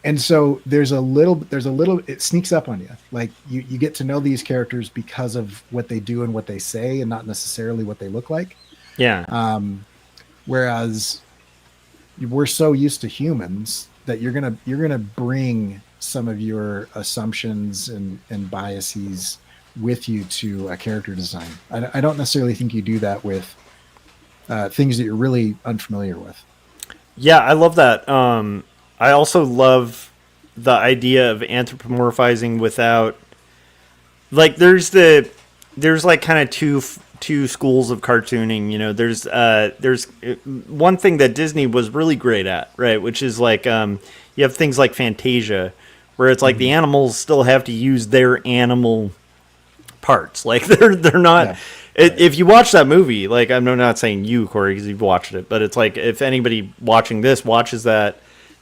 And so there's a little it sneaks up on you. Like, you get to know these characters because of what they do and what they say, and not necessarily what they look like. Yeah. Whereas we're so used to humans that you're gonna bring some of your assumptions and biases with you to a character design. I don't necessarily think you do that with things that you're really unfamiliar with. Yeah, I love that. I also love the idea of anthropomorphizing without, like, there's like kind of two schools of cartooning. There's one thing that Disney was really great at, right, which is like you have things like Fantasia, where it's like the animals still have to use their animal parts. Like, they're not. Yeah. If you watch that movie, like, I'm not saying you, Cory, because you've watched it, but it's like, if anybody watching this watches that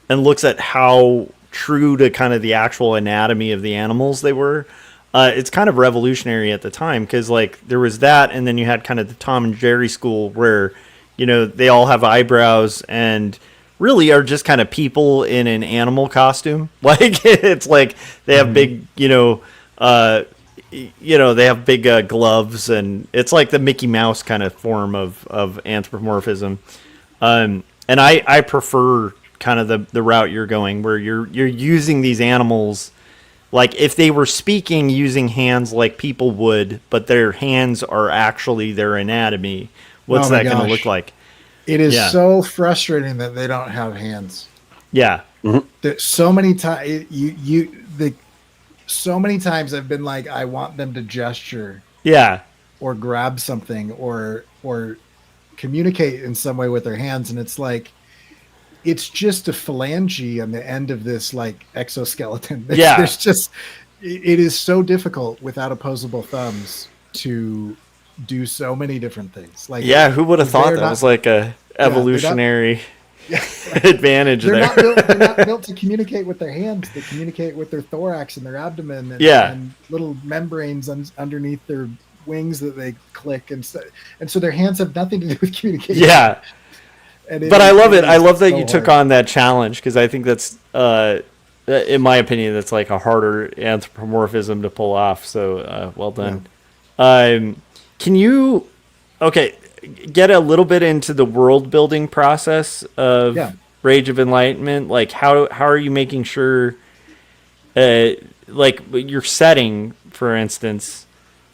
and looks at how true to kind of the actual anatomy of the animals they were, it's kind of revolutionary at the time, because, like, there was that, and then you had kind of the Tom and Jerry school where, they all have eyebrows and really are just kind of people in an animal costume. Like, it's like they have big, they have big gloves, and it's like the Mickey Mouse kind of form of anthropomorphism. And I prefer kind of the route you're going, where you're using these animals like if they were speaking using hands like people would, but their hands are actually their anatomy. What's that going to look like? It is so frustrating that they don't have hands. Yeah. Mm-hmm. So many times so many times I've been like, I want them to gesture. Yeah. Or grab something or communicate in some way with their hands. And it's like, it's just a phalange on the end of this like exoskeleton. There's just, it is so difficult without opposable thumbs to do so many different things. Like, who would have thought that was like a evolutionary advantage they're there? They're not built to communicate with their hands. They communicate with their thorax and their abdomen and little membranes underneath their wings that they click. And so their hands have nothing to do with communication. Yeah. But I love it. I love that you took on that challenge, because I think that's, in my opinion, that's like a harder anthropomorphism to pull off. So well done. Yeah. Can you, get a little bit into the world building process of Rage of Enlightenment? Like, how are you making sure, like your setting, for instance,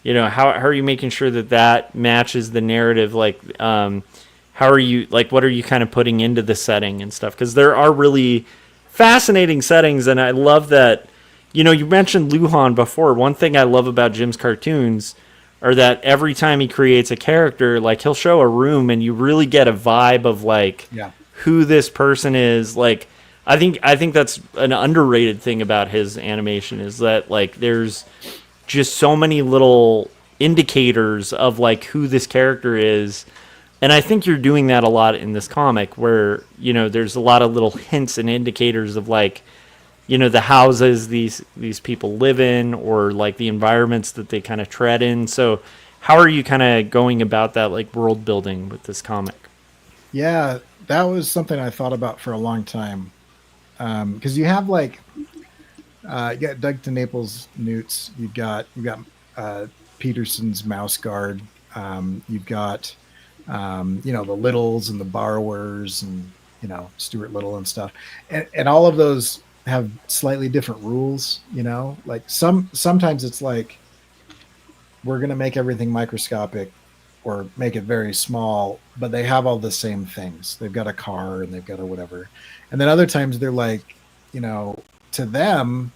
how are you making sure that matches the narrative? Like, how are you, like, what are you kind of putting into the setting and stuff? Because there are really fascinating settings, and I love that, you mentioned Luhan before. One thing I love about Jim's cartoons are that every time he creates a character, like, he'll show a room and you really get a vibe of, like, who this person is. Like, I think that's an underrated thing about his animation, is that, like, there's just so many little indicators of, like, who this character is. And I think you're doing that a lot in this comic, where, there's a lot of little hints and indicators of, like, the houses these people live in, or like the environments that they kind of tread in. So how are you kind of going about that, like, world building with this comic? Yeah, that was something I thought about for a long time. because you have like you got Doug to Naples Newts, you've got Peterson's Mouse Guard, you've got the Littles and the Borrowers and Stuart Little and stuff, and all of those have slightly different rules. Like sometimes it's like we're going to make everything microscopic or make it very small, but they have all the same things. They've got a car and they've got a whatever. And then other times they're like, to them,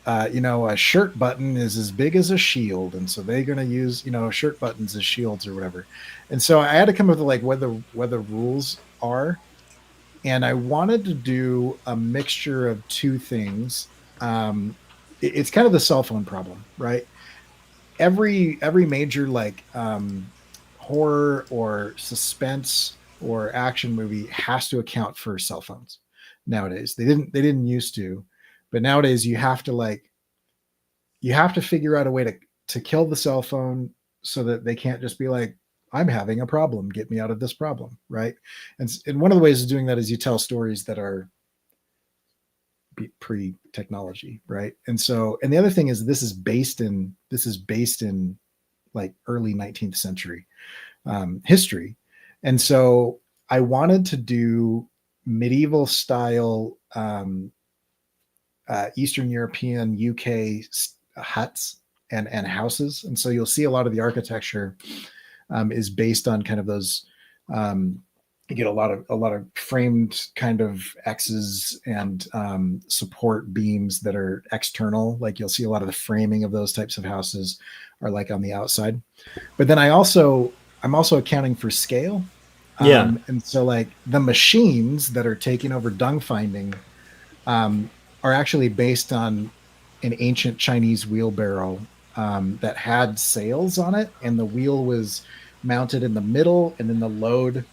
a shirt button is as big as a shield. And so they're going to use, shirt buttons as shields or whatever. And so I had to come up with like what the rules are. And I wanted to do a mixture of two things. It's kind of the cell phone problem, right? Every major like horror or suspense or action movie has to account for cell phones nowadays. They didn't used to, but nowadays you have to figure out a way to kill the cell phone so that they can't just be like, I'm having a problem, get me out of this problem, right? And one of the ways of doing that is you tell stories that are pre-technology, right? And the other thing is this is based in like early 19th century history. And so I wanted to do medieval style Eastern European UK huts and houses. And so you'll see a lot of the architecture is based on kind of those you get a lot of framed kind of X's and support beams that are external. Like you'll see a lot of the framing of those types of houses are like on the outside. But then I'm also accounting for scale. And so like the machines that are taking over dung finding are actually based on an ancient Chinese wheelbarrow that had sails on it, and the wheel was mounted in the middle, and then the load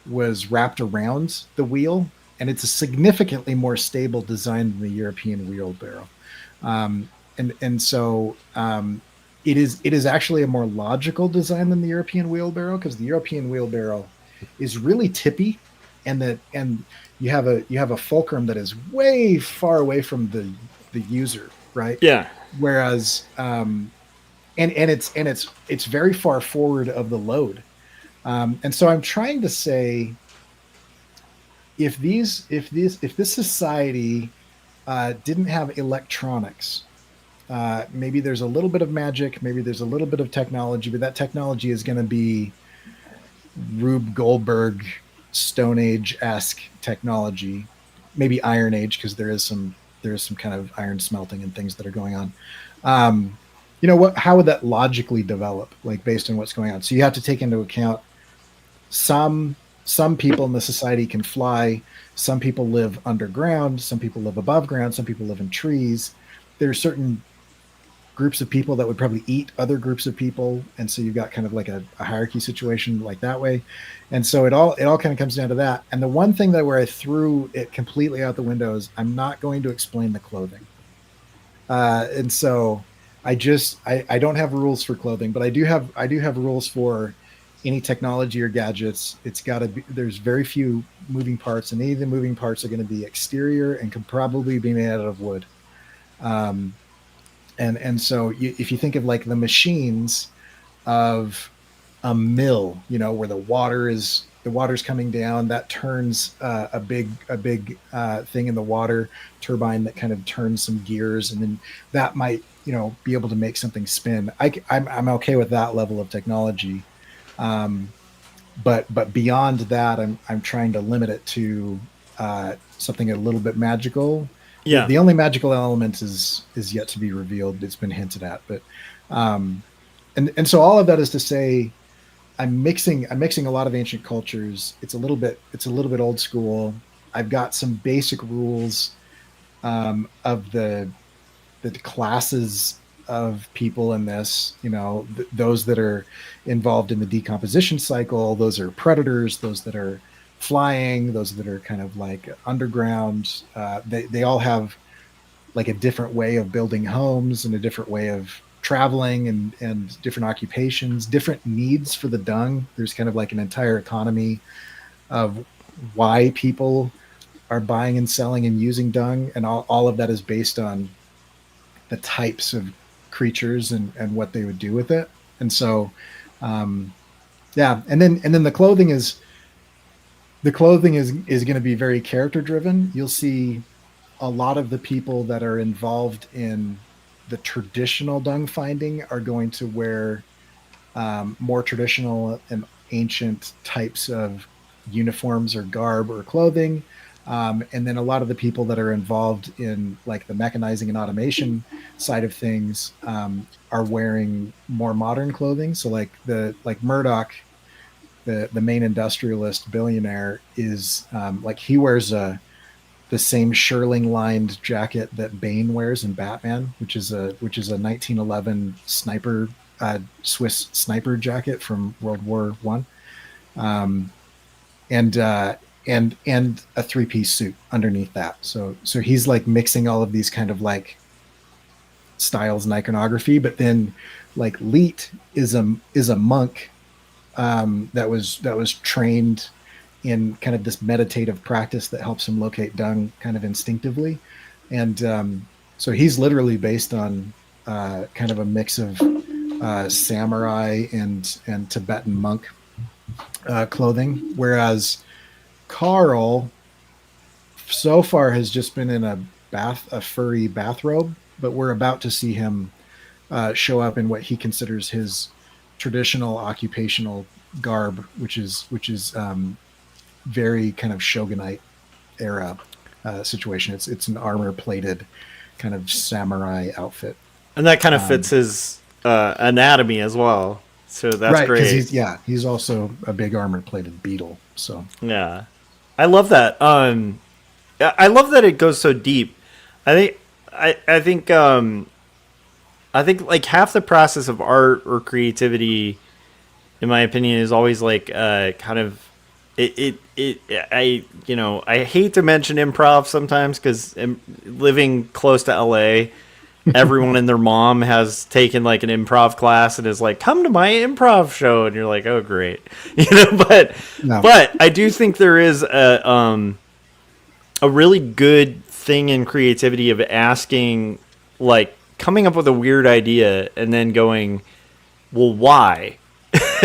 was wrapped around the wheel, and it's a significantly more stable design than the European wheelbarrow. So it is actually a more logical design than the European wheelbarrow, because the European wheelbarrow is really tippy, and you have a fulcrum that is way far away from the user, right? Yeah. Whereas it's very far forward of the load. And so I'm trying to say, if this society didn't have electronics, maybe there's a little bit of magic, maybe there's a little bit of technology, but that technology is going to be Rube Goldberg Stone Age-esque technology, maybe Iron Age, because there is some kind of iron smelting and things that are going on. How would that logically develop, like based on what's going on? So you have to take into account some people in the society can fly, some people live underground, some people live above ground, some people live in trees. There are certain groups of people that would probably eat other groups of people, and so you've got kind of like a hierarchy situation like that way. And so it all kind of comes down to that. And the one thing where I threw it completely out the window is I'm not going to explain the clothing. And so I don't have rules for clothing, but I do have rules for any technology or gadgets. It's got to be, there's very few moving parts, and any of the moving parts are going to be exterior and can probably be made out of wood. And so if you think of like the machines of a mill, where the water's coming down, that turns a big thing in the water turbine that kind of turns some gears, and then that might be able to make something spin. I'm okay with that level of technology, but beyond that, I'm trying to limit it to something a little bit magical. Yeah. The only magical element is yet to be revealed. It's been hinted at, but and so all of that is to say, I'm mixing a lot of ancient cultures. It's a little bit old school. I've got some basic rules of the classes of people in this. Those that are involved in the decomposition cycle. Those are predators. Those that are flying. Those that are kind of like underground. They all have like a different way of building homes and a different way of traveling and different occupations, different needs for the dung. There's kind of like an entire economy of why people are buying and selling and using dung, and all of that is based on the types of creatures and what they would do with it. And so, yeah, and then the clothing is going to be very character driven. You'll see a lot of the people that are involved in the traditional dung finding are going to wear more traditional and ancient types of uniforms or garb or clothing. And then a lot of the people that are involved in like the mechanizing and automation side of things are wearing more modern clothing. So like Murdoch, the main industrialist billionaire, is like he wears the same shirling lined jacket that Bane wears in Batman, which is a 1911 sniper Swiss sniper jacket from World War One, and a 3-piece suit underneath that. So he's like mixing all of these kind of like styles and iconography. But then like Leet is a monk that was trained in kind of this meditative practice that helps him locate dung kind of instinctively. And so he's literally based on kind of a mix of samurai and Tibetan monk clothing, whereas Carl so far has just been in a furry bathrobe, but we're about to see him show up in what he considers his traditional occupational garb, which is very kind of shogunate era situation. It's an armor plated kind of samurai outfit, and that kind of fits his anatomy as well. So that's right, great. He's also a big armor plated beetle. So yeah, I love that. I love that it goes so deep. I think like half the process of art or creativity, in my opinion, is always like kind of I hate to mention improv sometimes because living close to LA, everyone and their mom has taken like an improv class and is like, come to my improv show, and you're like, oh great, but I do think there is a really good thing in creativity of asking, like coming up with a weird idea and then going, well, why?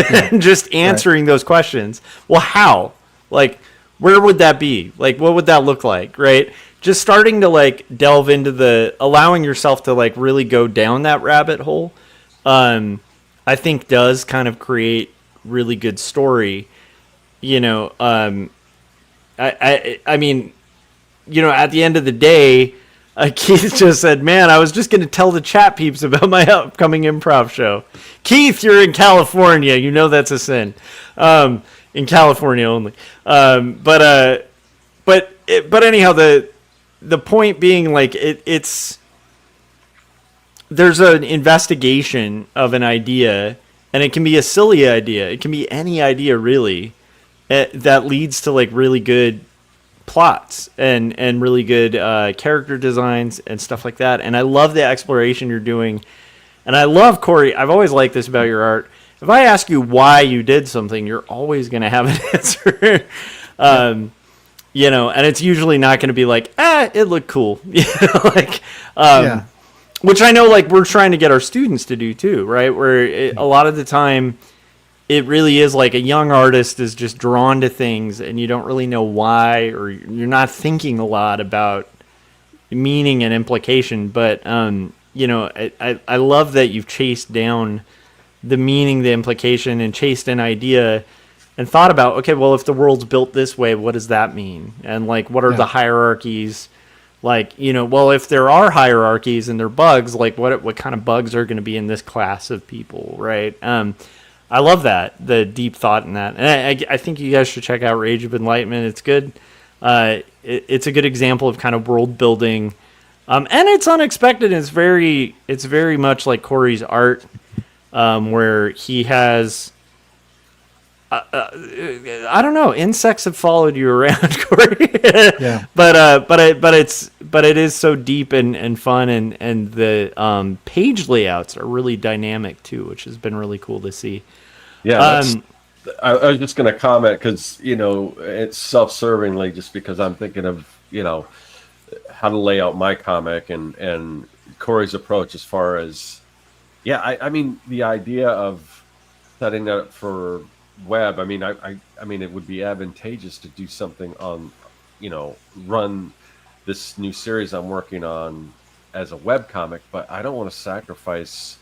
And just answering those questions. Well, how? Like, where would that be? Like, what would that look like? Right? Just starting to like delve into allowing yourself to like really go down that rabbit hole, I think does kind of create really good story. I mean, at the end of the day, Keith just said, man, I was just going to tell the chat peeps about my upcoming improv show. Keith, you're in California. That's a sin. In California only. But anyhow, the point being, like, there's an investigation of an idea, and it can be a silly idea. It can be any idea, really, that leads to, like, really good plots and really good character designs and stuff like that. And I love the exploration you're doing. And I love, Cory, I've always liked this about your art. If I ask you why you did something, you're always going to have an answer. And it's usually not going to be like, it looked cool. Which I know, like, we're trying to get our students to do too, right? Where a lot of the time, it really is like a young artist is just drawn to things and you don't really know why, or you're not thinking a lot about meaning and implication. But, I love that you've chased down the meaning, the implication, and chased an idea and thought about, okay, well, if the world's built this way, what does that mean? And like, what are the hierarchies? Like, well, if there are hierarchies and they're bugs, like what kind of bugs are going to be in this class of people, right? I love that, the deep thought in that. And I think you guys should check out Rage of Enlightenment. It's good. It's a good example of kind of world building. And it's unexpected. It's very much like Cory's art, where he has, I don't know, insects have followed you around, Cory. Yeah. But it is so deep and fun, and the page layouts are really dynamic too, which has been really cool to see. Yeah, I was just going to comment because, it's self-servingly just because I'm thinking of, how to lay out my comic and Cory's approach as far as, I mean, the idea of setting that up for web. I mean, I mean, it would be advantageous to do something on, run this new series I'm working on as a web comic, but I don't want to sacrifice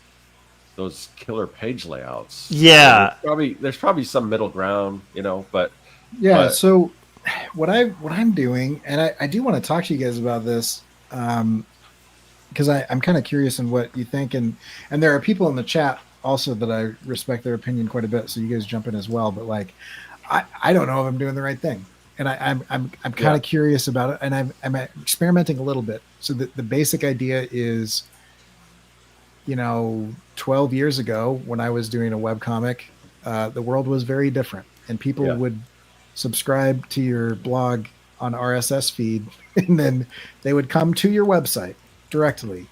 those killer page layouts. Yeah. There's probably some middle ground, but So what I'm doing, and I do want to talk to you guys about this, because I'm kind of curious in what you think, and there are people in the chat also that I respect their opinion quite a bit, so you guys jump in as well. But like, I don't know if I'm doing the right thing, and I'm kind of curious about it, and I'm experimenting a little bit. So the basic idea is, 12 years ago when I was doing a webcomic, the world was very different, and people would subscribe to your blog on RSS feed, and then they would come to your website directly.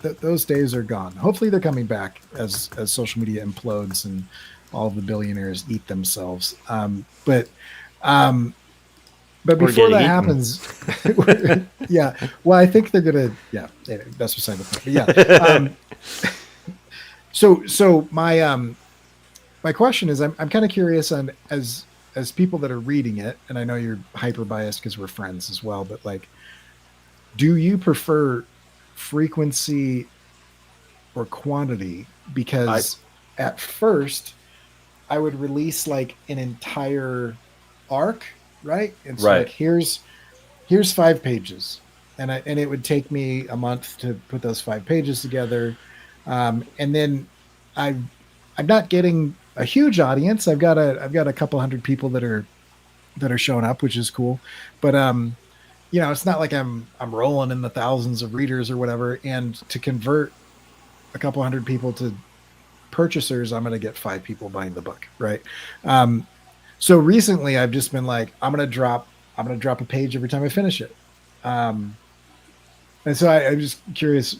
Those days are gone. Hopefully they're coming back as social media implodes and all of the billionaires eat themselves. But before that happens, well, I think they're gonna. Yeah, that's beside the point. But so my question is, I'm kind of curious on as people that are reading it, and I know you're hyper biased because we're friends as well. But like, do you prefer frequency or quantity? Because at first I would release like an entire arc, right? And so like here's 5 pages, and it would take me a month to put those 5 pages together, and then I'm not getting a huge audience. I've got a couple hundred people that are showing up, which is cool, but it's not like I'm rolling in the thousands of readers or whatever. And to convert a couple hundred people to purchasers, I'm going to get 5 people buying the book, right? So recently, I've just been like, I'm going to drop a page every time I finish it, and so I'm just curious.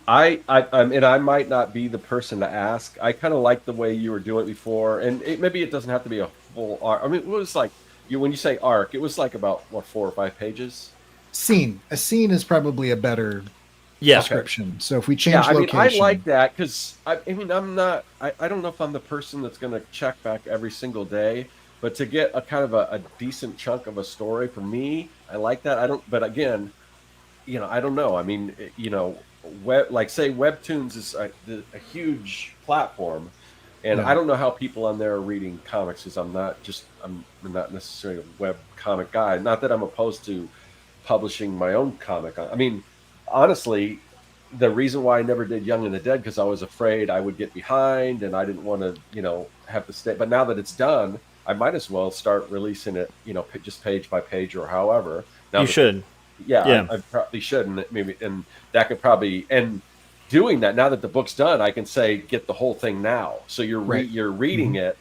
I mean, I might not be the person to ask. I kind of like the way you were doing it before, and maybe it doesn't have to be a full arc. I mean, it was like when you say arc, it was like about 4 or 5 pages. A scene is probably a better description. So if we change location, I like that because I mean, I'm not. I don't know if I'm the person that's going to check back every single day, but to get a kind of a decent chunk of a story for me, I like that. I don't. But again, I don't know. I mean, Webtoons is a huge platform, and I don't know how people on there are reading comics, because I'm not necessarily a web comic guy. Not that I'm opposed to publishing my own comic. I mean, honestly, the reason why I never did Young and the Dead, because I was afraid I would get behind and I didn't want to, have to stay. But now that it's done, I might as well start releasing it, just page by page or however. Now, you should. Yeah. I probably should, and that could probably, and doing that now that the book's done, I can say get the whole thing now. So you're reading it,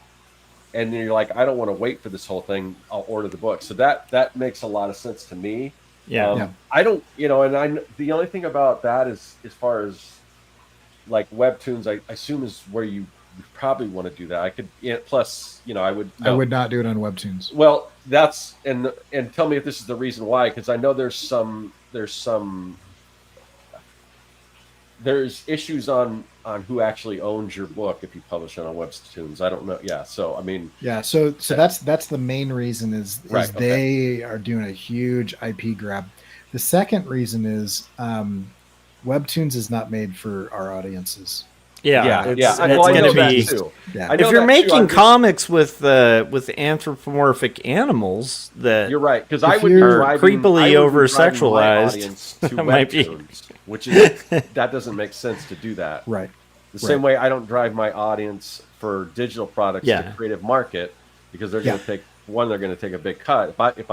and you're like, I don't want to wait for this whole thing. I'll order the book. So that makes a lot of sense to me. I don't, and the only thing about that is, as far as like Webtoons, I assume is where you probably want to do that. I could, plus, I would not do it on Webtoons. Well, that's, and tell me if this is the reason why, because I know there's issues on who actually owns your book if you publish it on Webtoons. I don't know. Yeah. So, I mean, so that's the main reason is they are doing a huge IP grab. The second reason is, Webtoons is not made for our audiences. It's going to be. If you're making comics with anthropomorphic animals that you're right, because I would be creepily over sexualized, that might be. Which is that doesn't make sense to do that. Right. The same way I don't drive my audience for digital products to creative market, because they're going to take they're going to take a big cut. If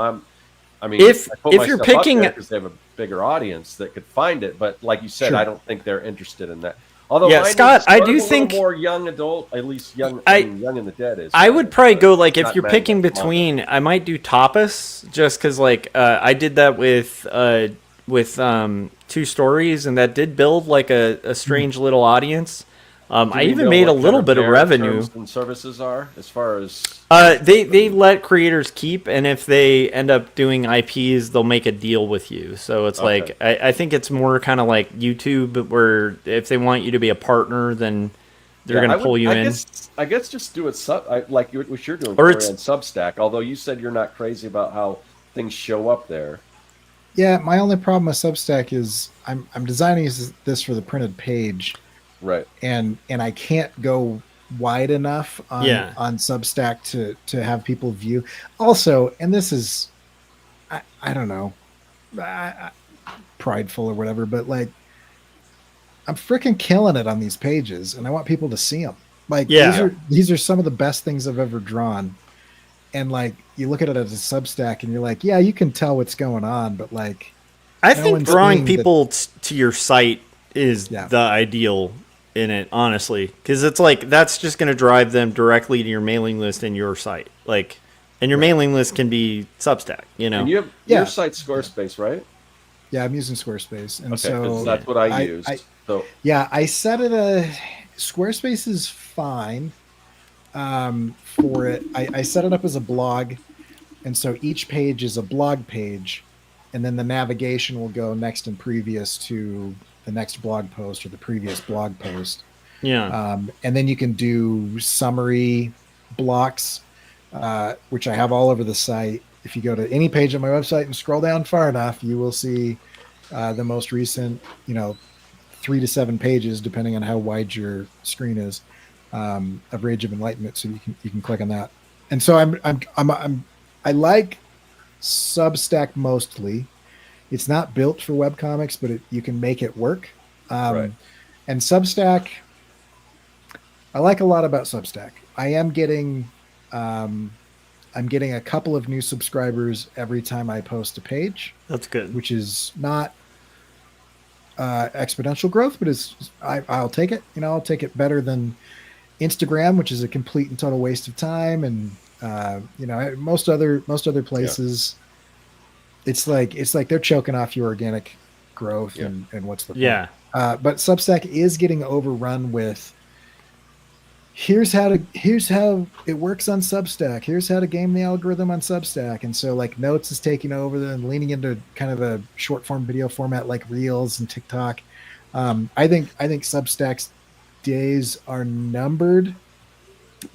you're picking, because they have a bigger audience that could find it, but like you said, I don't think they're interested in that. Although Scott, I do think more young adult, at least Young in the Dead is. I would probably go like, if you're picking between, I might do Tapas, just because like I did that with 2 stories, and that did build like a strange little audience. I Do we even know made a what little kind bit of their revenue. terms and services are as far as They let creators keep, and if they end up doing IPs, they'll make a deal with you. So it's Okay. like I think it's more kind of like YouTube, where if they want you to be a partner, then they're going to pull you in. I guess just do it like what you're doing, Or Cory, it's- on Substack. Although you said you're not crazy about how things show up there. Yeah, my only problem with Substack is I'm designing this for the printed page, Right. and I can't go wide enough on Yeah. on Substack to have people view. Also, and this is I don't know, prideful or whatever, but like I'm freaking killing it on these pages, and I want people to see them. Like Yeah. these are some of the best things I've ever drawn, and like you look at it as a Substack, and you're like, yeah, you can tell what's going on, but like I no think one's drawing seeing people to your site is Yeah. the ideal in it, honestly, because it's like that's just going to drive them directly to your mailing list and your site. Like, and your mailing list can be Substack, you know. And you have Yeah. your site's Squarespace, right? Yeah, I'm using Squarespace, and Okay, 'cause so that's what I used. So yeah, I set it Squarespace is fine for it. I set it up as a blog, and so each page is a blog page, and then the navigation will go next and previous to the next blog post or the previous blog post. Yeah. And then you can do summary blocks, which I have all over the site. If you go to any page on my website and scroll down far enough, you will see the most recent, 3 to 7 pages, depending on how wide your screen is, of Rage of Enlightenment. So you can click on that. And so I like Substack mostly. It's not built for webcomics, but you can make it work. Right. And Substack, I like a lot about Substack. I'm getting a couple of new subscribers every time I post a page, That's good. which is not exponential growth, but I'll take it. I'll take it better than Instagram, which is a complete and total waste of time. And most other places, it's like they're choking off your organic growth and what's the point? Yeah. But Substack is getting overrun with here's how it works on Substack. Here's how to game the algorithm on Substack. And so like Notes is taking over and leaning into kind of a short form video format like Reels and TikTok. I think Substack's days are numbered,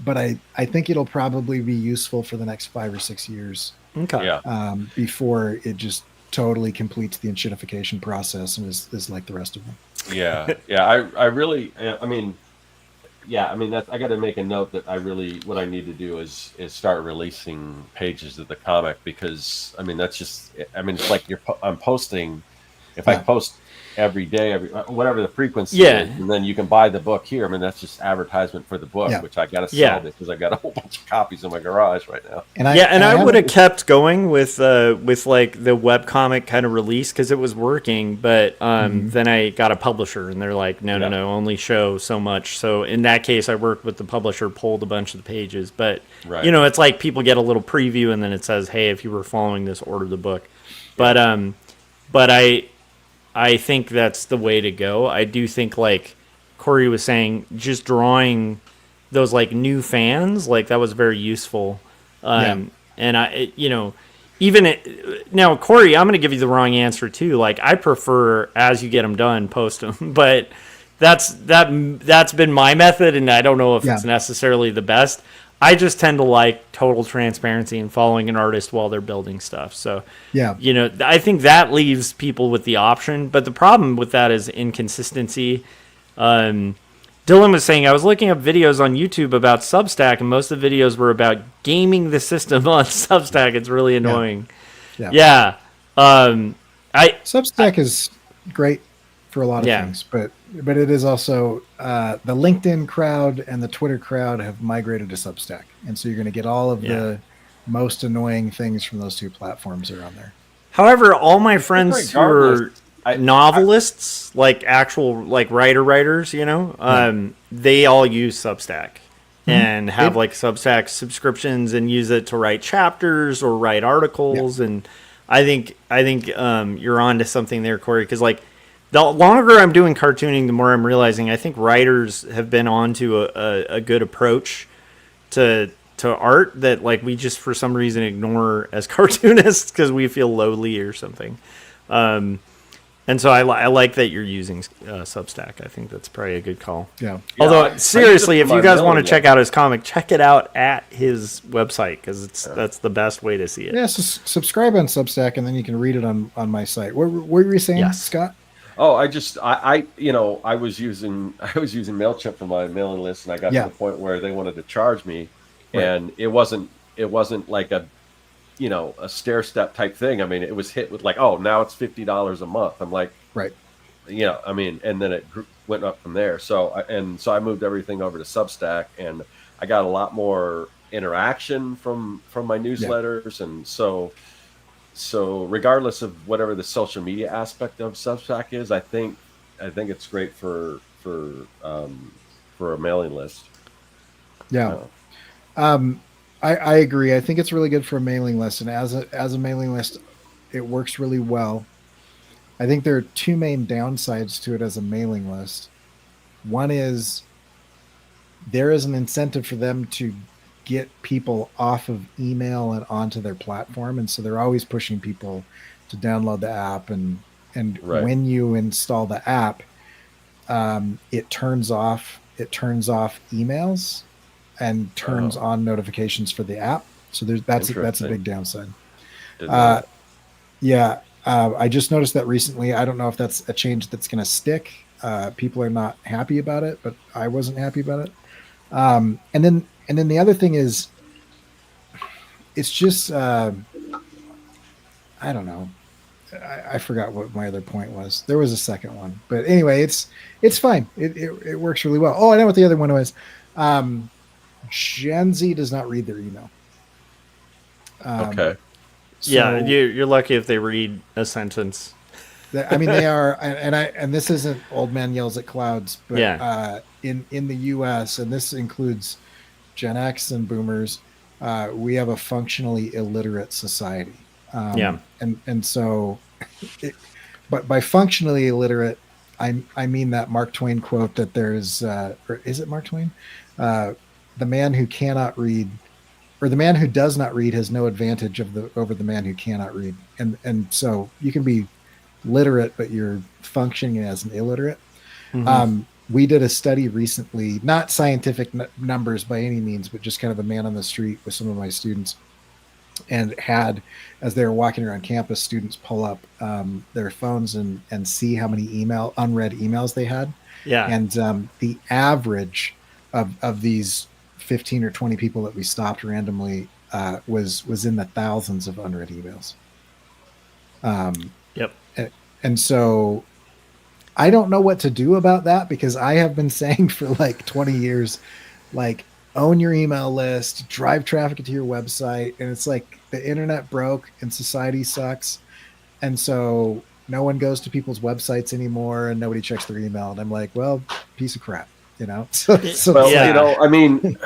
but I think it'll probably be useful for the next 5 or 6 years. Okay. Yeah. Before it just totally completes the enshittification process and is like the rest of them. Yeah. Yeah. I really, I mean, that's, I got to make a note that what I need to do is start releasing pages of the comic, because that's just, it's like I'm posting, if I post every day, whatever the frequency is, and then you can buy the book here. That's just advertisement for the book, which I got to sell because I got a whole bunch of copies in my garage right now. And I would have kept going with like the webcomic kind of release because it was working, but then I got a publisher and they're like, no, only show so much. So in that case, I worked with the publisher, pulled a bunch of the pages, but it's like people get a little preview and then it says, hey, if you were following this, order the book. But I think that's the way to go. I do think, like Cory was saying, just drawing those like new fans, like that was very useful. And now Cory, I'm going to give you the wrong answer too. Like I prefer as you get them done, post them, but that's been my method, and I don't know if it's necessarily the best. I just tend to like total transparency and following an artist while they're building stuff. So, I think that leaves people with the option. But the problem with that is inconsistency. Dylan was saying, I was looking up videos on YouTube about Substack, and most of the videos were about gaming the system on Substack. It's really annoying. Yeah. Substack is great for a lot of things, but it is also the LinkedIn crowd and the Twitter crowd have migrated to Substack, and so you're going to get all of the most annoying things from those two platforms are on there. However, all my friends who are novelists, like actual like writers, they all use Substack and have like Substack subscriptions and use it to write chapters or write articles. And I think you're on to something there, Cory, because like The longer I'm doing cartooning, the more I'm realizing I think writers have been onto a good approach to art that like we just for some reason ignore as cartoonists because we feel lowly or something. And so I like that you're using Substack. I think that's probably a good call. Yeah. Although seriously, if you guys want to check out out his comic, check it out at his website because that's the best way to see it. Yeah, so subscribe on Substack, and then you can read it on my site. What were you saying, Yes. Scott? Oh, I was using MailChimp for my mailing list, and I got to the point where they wanted to charge me, and it wasn't like a stair step type thing. I mean, it was hit with like, oh, now it's $50 a month. I'm like, right. I mean, and then it went up from there. So I moved everything over to Substack, and I got a lot more interaction from my newsletters, and so regardless of whatever the social media aspect of Substack is, I think it's great for a mailing list. Yeah. I agree. I think it's really good for a mailing list, and as a mailing list, it works really well. I think there are two main downsides to it as a mailing list. One is there is an incentive for them to get people off of email and onto their platform, and so they're always pushing people to download the app. And when you install the app, it turns off emails and turns on notifications for the app. So that's a big downside. I just noticed that recently. I don't know if that's a change that's going to stick. People are not happy about it, but I wasn't happy about it. And then the other thing is, it's just I don't know. I forgot what my other point was. There was a second one, but anyway, it's fine. It works really well. Oh, I know what the other one was. Gen Z does not read their email. Okay. Yeah, you're lucky if they read a sentence. I mean, they are, and this isn't Old Man Yells at Clouds, but in the U.S., and this includes Gen X and Boomers, we have a functionally illiterate society. And so, but by functionally illiterate, I mean that Mark Twain quote that there's, or is it Mark Twain? The man who cannot read, or the man who does not read, has no advantage over the man who cannot read. And so you can be literate, but you're functioning as an illiterate. Mm-hmm. We did a study recently, not scientific numbers by any means, but just kind of a man on the street with some of my students, and had, as they were walking around campus, students pull up their phones and see how many unread emails they had. Yeah. And the average of these 15 or 20 people that we stopped randomly was in the thousands of unread emails. Yep. And so I don't know what to do about that, because I have been saying for like 20 years, like, own your email list, drive traffic to your website. And it's like the internet broke and society sucks. And so no one goes to people's websites anymore and nobody checks their email. And I'm like, well, piece of crap, I mean,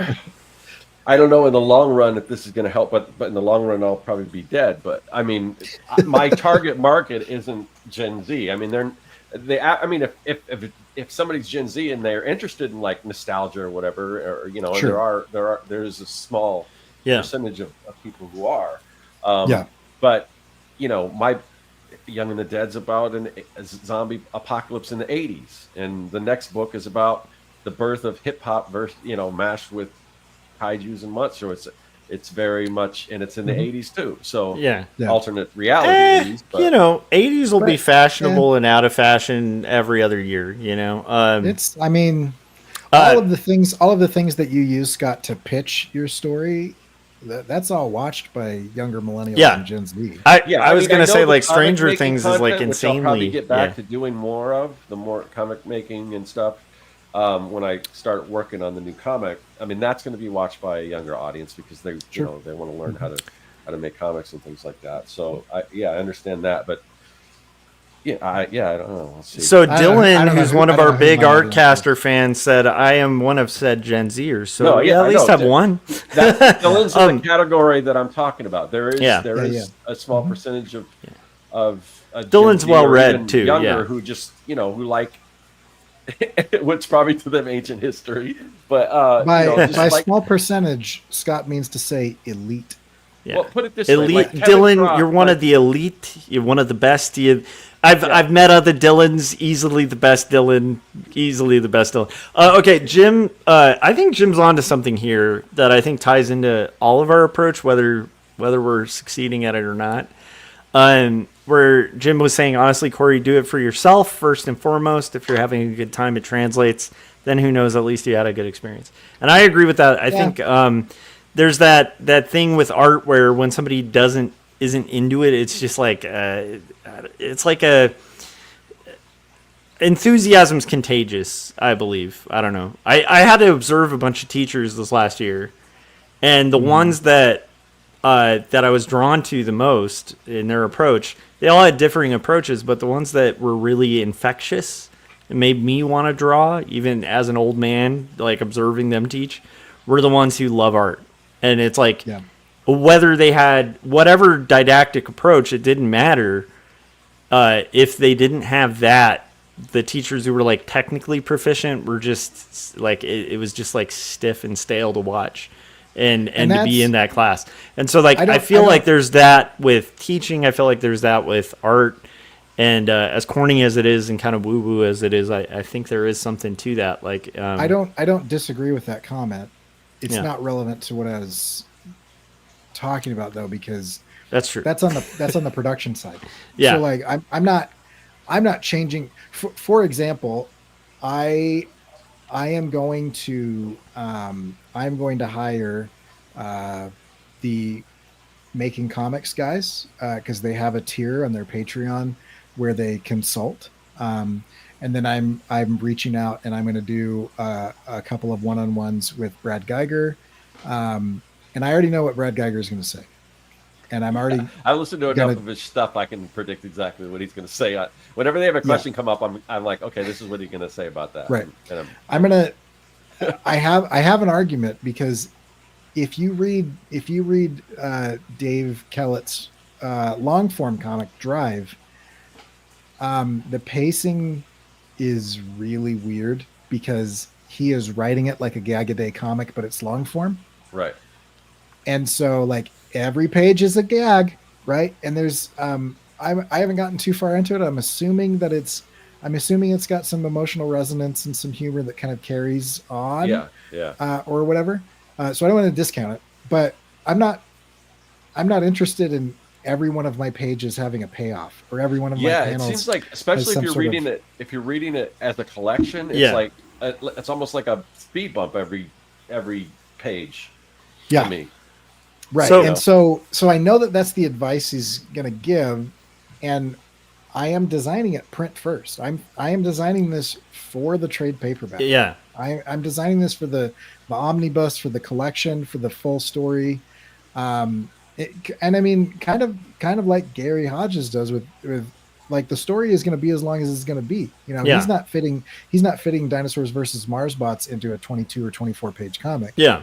I don't know in the long run if this is going to help, but in the long run, I'll probably be dead. But I mean, my target market isn't Gen Z. I mean, if somebody's Gen Z and they're interested in like nostalgia or whatever, or sure. and there's a small percentage of people who are. But my Young and the Dead's about a zombie apocalypse in the 80s, and the next book is about the birth of hip hop, mashed with kaijus and monsters. It's very much, and it's in the 80s too. So alternate reality. 80s will be fashionable and out of fashion every other year. It's. I mean, all of the things that you use, Scott, to pitch your story, that's all watched by younger millennials and Gen Z. I was going to say, like, Stranger Things is like insanely. I'll probably get back to doing more of the more comic making and stuff. When I start working on the new comic, I mean, that's going to be watched by a younger audience, because they they want to learn how to make comics and things like that. So I understand that, but I don't know. Let's see. So Dylan, who's one of our big Artcaster fans, said, "I am one of said Gen Zers." So at least have one. Dylan's in the category that I'm talking about. There is a small percentage of Dylan's Gen Z well or read, even too, younger yeah. who just who like what's probably to them ancient history, but By just by like small percentage, Scott means to say elite. Yeah. well, put it this way, Elite like Kevin Dylan, Croft, you're one like, of the elite. You're one of the best. I've met other Dylans. Easily the best Dylan. Easily the best Dylan. Okay, Jim. I think Jim's onto something here that I think ties into all of our approach, whether we're succeeding at it or not. Where Jim was saying, honestly, Cory, do it for yourself first and foremost. If you're having a good time, it translates. Then who knows? At least you had a good experience. And I agree with that. I think there's that thing with art where when somebody isn't into it, it's just like enthusiasm's contagious. I believe. I don't know. I had to observe a bunch of teachers this last year, and the ones that I was drawn to the most in their approach, they all had differing approaches, but the ones that were really infectious and made me want to draw, even as an old man, like observing them teach, were the ones who love art. And it's like, whether they had whatever didactic approach, it didn't matter. If they didn't have that, the teachers who were like technically proficient were just like, it was just like stiff and stale to watch. And to be in that class. And so like I feel like there's that with teaching. I feel like there's that with art. And as corny as it is and kind of woo-woo as it is, I think there is something to that. Like I don't disagree with that comment. It's not relevant to what I was talking about though, because that's true. That's on the production side. Yeah. So like I'm not changing. For example, I am going to hire the Making Comics guys because they have a tier on their Patreon where they consult. And then I'm reaching out and I'm going to do a couple of one-on-ones with Brad Geiger. And I already know what Brad Geiger is going to say. And I'm already. I listened to enough of his stuff. I can predict exactly what he's going to say. Whenever they have a question come up, I'm like, okay, this is what he's going to say about that. Right. And I'm gonna. I have an argument because if you read Dave Kellett's long form comic Drive, the pacing is really weird because he is writing it like a gag a day comic, but it's long form. Right. And so like every page is a gag, right? And there's I haven't gotten too far into it. I'm assuming it's got some emotional resonance and some humor that kind of carries on. Or whatever. So I don't want to discount it, but I'm not interested in every one of my pages having a payoff or every one of my panels. It seems like, especially if you're reading it as a collection, it's like it's almost like a speed bump every page. Yeah. To me. Right. So I know that that's the advice he's going to give, and I am designing it print first. I am designing this for the trade paperback. Yeah. I'm designing this for the omnibus, for the collection, for the full story. And I mean, kind of like Gary Hodges does with like the story is going to be as long as it's going to be. He's not fitting Dinosaurs versus Marsbots into a 22 or 24 page comic. Yeah.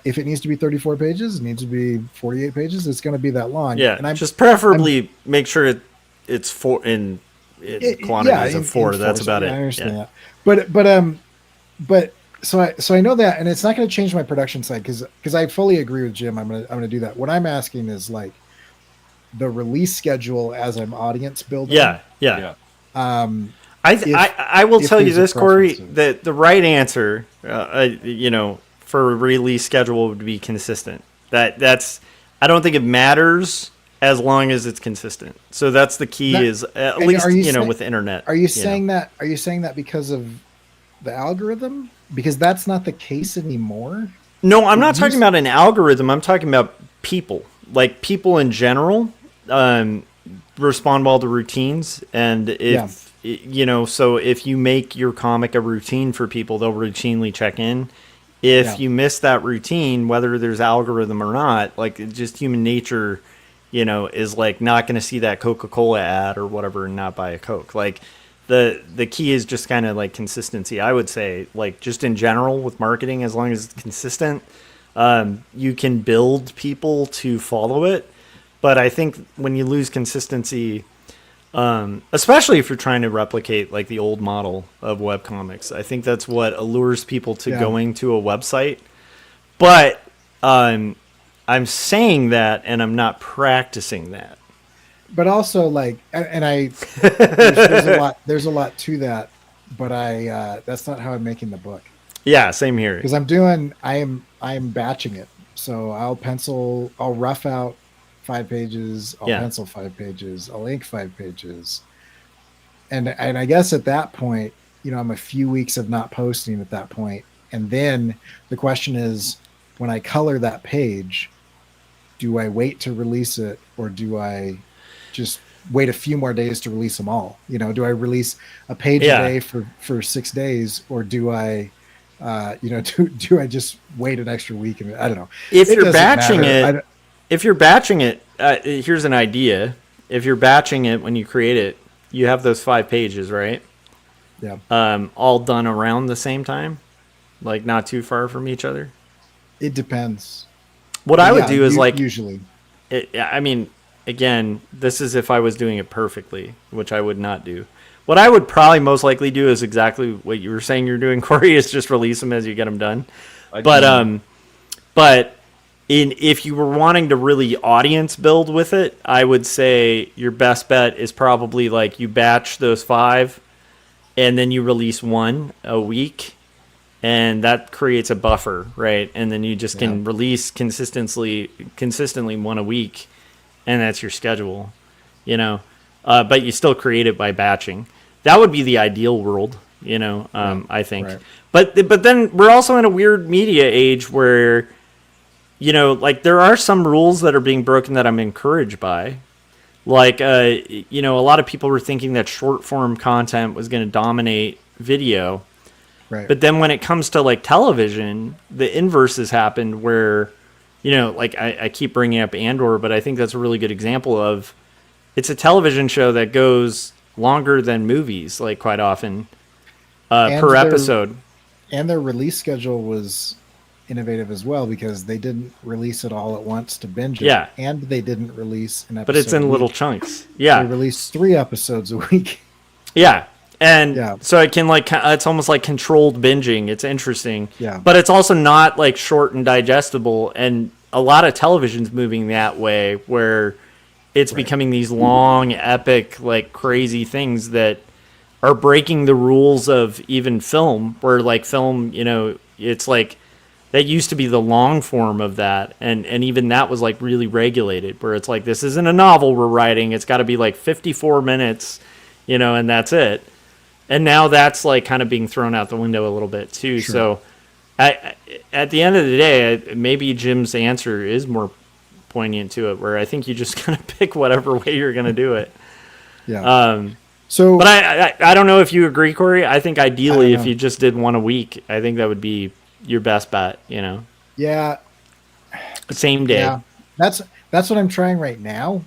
If it needs to be 34 pages, it needs to be 48 pages. It's going to be that long. Yeah. And I'm just preferably make sure it's four in quantities of four. That's about it. I understand that. But so I know that, and it's not going to change my production side because I fully agree with Jim. I'm gonna do that. What I'm asking is like the release schedule as I'm audience building. Yeah. I will tell you this, Cory, that the right answer, for a release schedule would be consistent. That's I don't think it matters as long as it's consistent. So that's the key. Is at least with the internet. Are you saying that? Are you saying that because of the algorithm? Because that's not the case anymore. No, I'm not talking about an algorithm. I'm talking about people. Like people in general respond well to routines, and if so if you make your comic a routine for people, they'll routinely check in. If you miss that routine, whether there's algorithm or not, like just human nature, is like not going to see that Coca-Cola ad or whatever and not buy a Coke. Like the key is just kind of like consistency. I would say like just in general with marketing, as long as it's consistent, you can build people to follow it. But I think when you lose consistency, Especially if you're trying to replicate like the old model of webcomics. I think that's what allures people to going to a website. But I'm saying that, and I'm not practicing that. But also, like, and I there's a lot to that, but that's not how I'm making the book. Yeah, same here. Because I am batching it. So I'll rough out 5 pages, I'll pencil 5 pages, I'll ink 5 pages. And I guess at that point, I'm a few weeks of not posting at that point. And then the question is, when I color that page, do I wait to release it, or do I just wait a few more days to release them all? Do I release a page a day for 6 days, or do I do I just wait an extra week? And I don't know. If you're batching it, here's an idea. If you're batching it when you create it, you have those 5 pages, right? Yeah. All done around the same time, like not too far from each other. It depends. What I would do is usually. I mean, again, this is if I was doing it perfectly, which I would not do. What I would probably most likely do is exactly what you were saying you're doing, Cory, is just release them as you get them done. But if you were wanting to really audience build with it, I would say your best bet is probably like you batch those 5 and then you release 1 a week, and that creates a buffer, right? And then you just can release consistently 1 a week, and that's your schedule, but you still create it by batching. That would be the ideal world, I think. Right. But then we're also in a weird media age where, like there are some rules that are being broken that I'm encouraged by. Like, a lot of people were thinking that short form content was going to dominate video. Right. But then when it comes to like television, the inverse has happened where, like I keep bringing up Andor, but I think that's a really good example of it's a television show that goes longer than movies, like quite often per episode. And their release schedule was innovative as well, because they didn't release it all at once to binge it. Yeah. And they didn't release an episode. But it's in little chunks. Yeah. They released 3 episodes a week. Yeah. And so it can it's almost like controlled binging. It's interesting. Yeah. But it's also not like short and digestible. And a lot of television's moving that way, where it's becoming these long, epic, like crazy things that are breaking the rules of even film, where like film, it's like that used to be the long form of that. And even that was like really regulated, where it's like, this isn't a novel we're writing. It's got to be like 54 minutes, and that's it. And now that's like kind of being thrown out the window a little bit too. Sure. So at the end of the day, maybe Jim's answer is more poignant to it, where I think you just kind of pick whatever way you're going to do it. Yeah. But I don't know if you agree, Cory. I think ideally if you just did 1 a week, I think that would be your best bet, Yeah. Same day. Yeah. That's what I'm trying right now.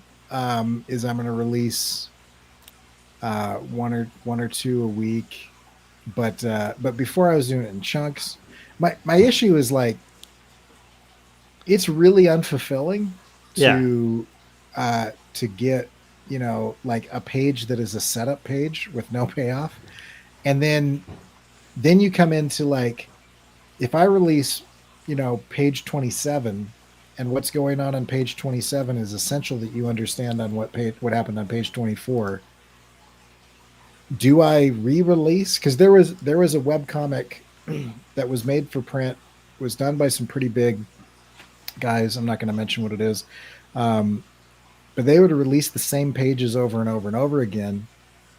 Is I'm going to release 1 or 2 a week, but before I was doing it in chunks. My issue is like, it's really unfulfilling to get like a page that is a setup page with no payoff, and then you come into like, if I release page 27, and what's going on page 27 is essential that you understand on what happened on page 24. Do I re-release? Because there was a webcomic that was made for print, was done by some pretty big guys. I'm not going to mention what it is. But they would release the same pages over and over and over again,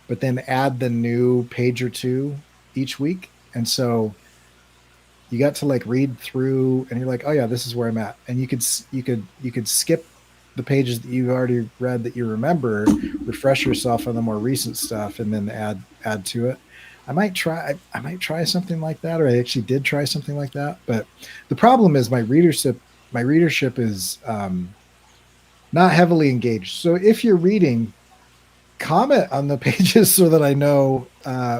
but then add the new page or 2 each week. And so you got to like read through and you're like, oh yeah, this is where I'm at. And you could skip the pages that you've already read that you remember, refresh yourself on the more recent stuff, and then add to it. I might try something like that, or I actually did try something like that. But the problem is my readership is not heavily engaged. So if you're reading, comment on the pages so that I know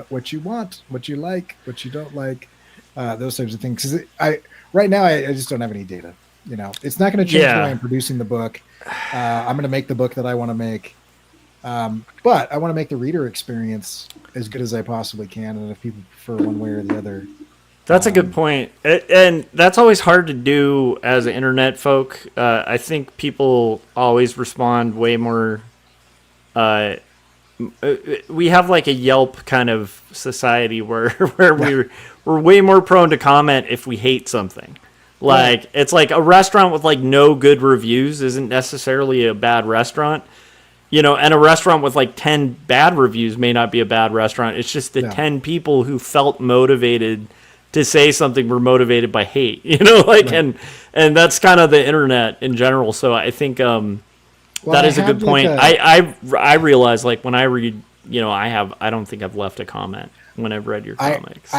what you want, what you like, what you don't like, those types of things. Because right now I just don't have any data. It's not going to change the way I'm producing the book. I'm going to make the book that I want to make. But I want to make the reader experience as good as I possibly can, and if people prefer one way or the other. That's a good point. And that's always hard to do as internet folk. I think people always respond way more. We have like a Yelp kind of society where we're way more prone to comment if we hate something. Like it's like a restaurant with like no good reviews isn't necessarily a bad restaurant. And a restaurant with like 10 bad reviews may not be a bad restaurant. It's just the 10 people who felt motivated to say something were motivated by hate, and that's kind of the internet in general. So I think that is a good point. I realize like when I read, I don't think I've left a comment when I've read your comics.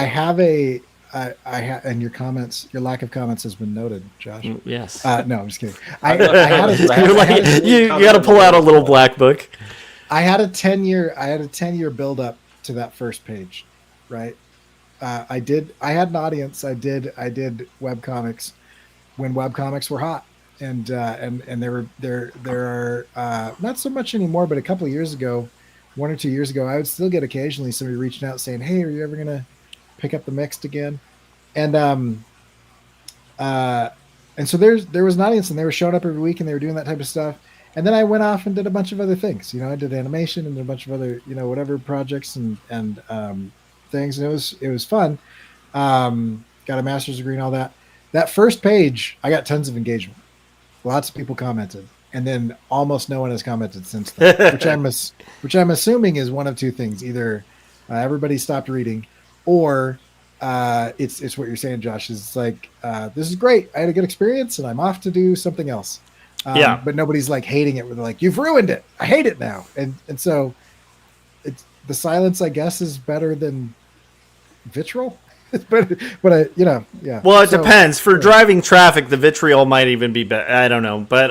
And your comments, your lack of comments has been noted, Josh. Yes. No, I'm just kidding. You got to pull out a little black book. I had a 10-year build up to that first page, right? I had an audience. I did webcomics when webcomics were hot, and there are not so much anymore, but a couple of years ago, 1 or 2 years ago, I would still get occasionally somebody reaching out saying, "Hey, are you ever gonna pick up the Mixed again?" And so there was an audience, and they were showing up every week, and they were doing that type of stuff. And then I went off and did a bunch of other things. I did animation and did a bunch of other whatever projects and things, and it was fun. Got a master's degree and all that. That first page, I got tons of engagement. Lots of people commented, and then almost no one has commented since then, which I'm assuming is one of two things: either everybody stopped reading, or it's what you're saying, Josh. Is like this is great. I had a good experience, and I'm off to do something else. But nobody's like hating it. Where they're like, "You've ruined it. I hate it now." And so it's the silence, I guess, is better than vitriol. but yeah. Well, it depends. For driving traffic, the vitriol might even be better. I don't know, but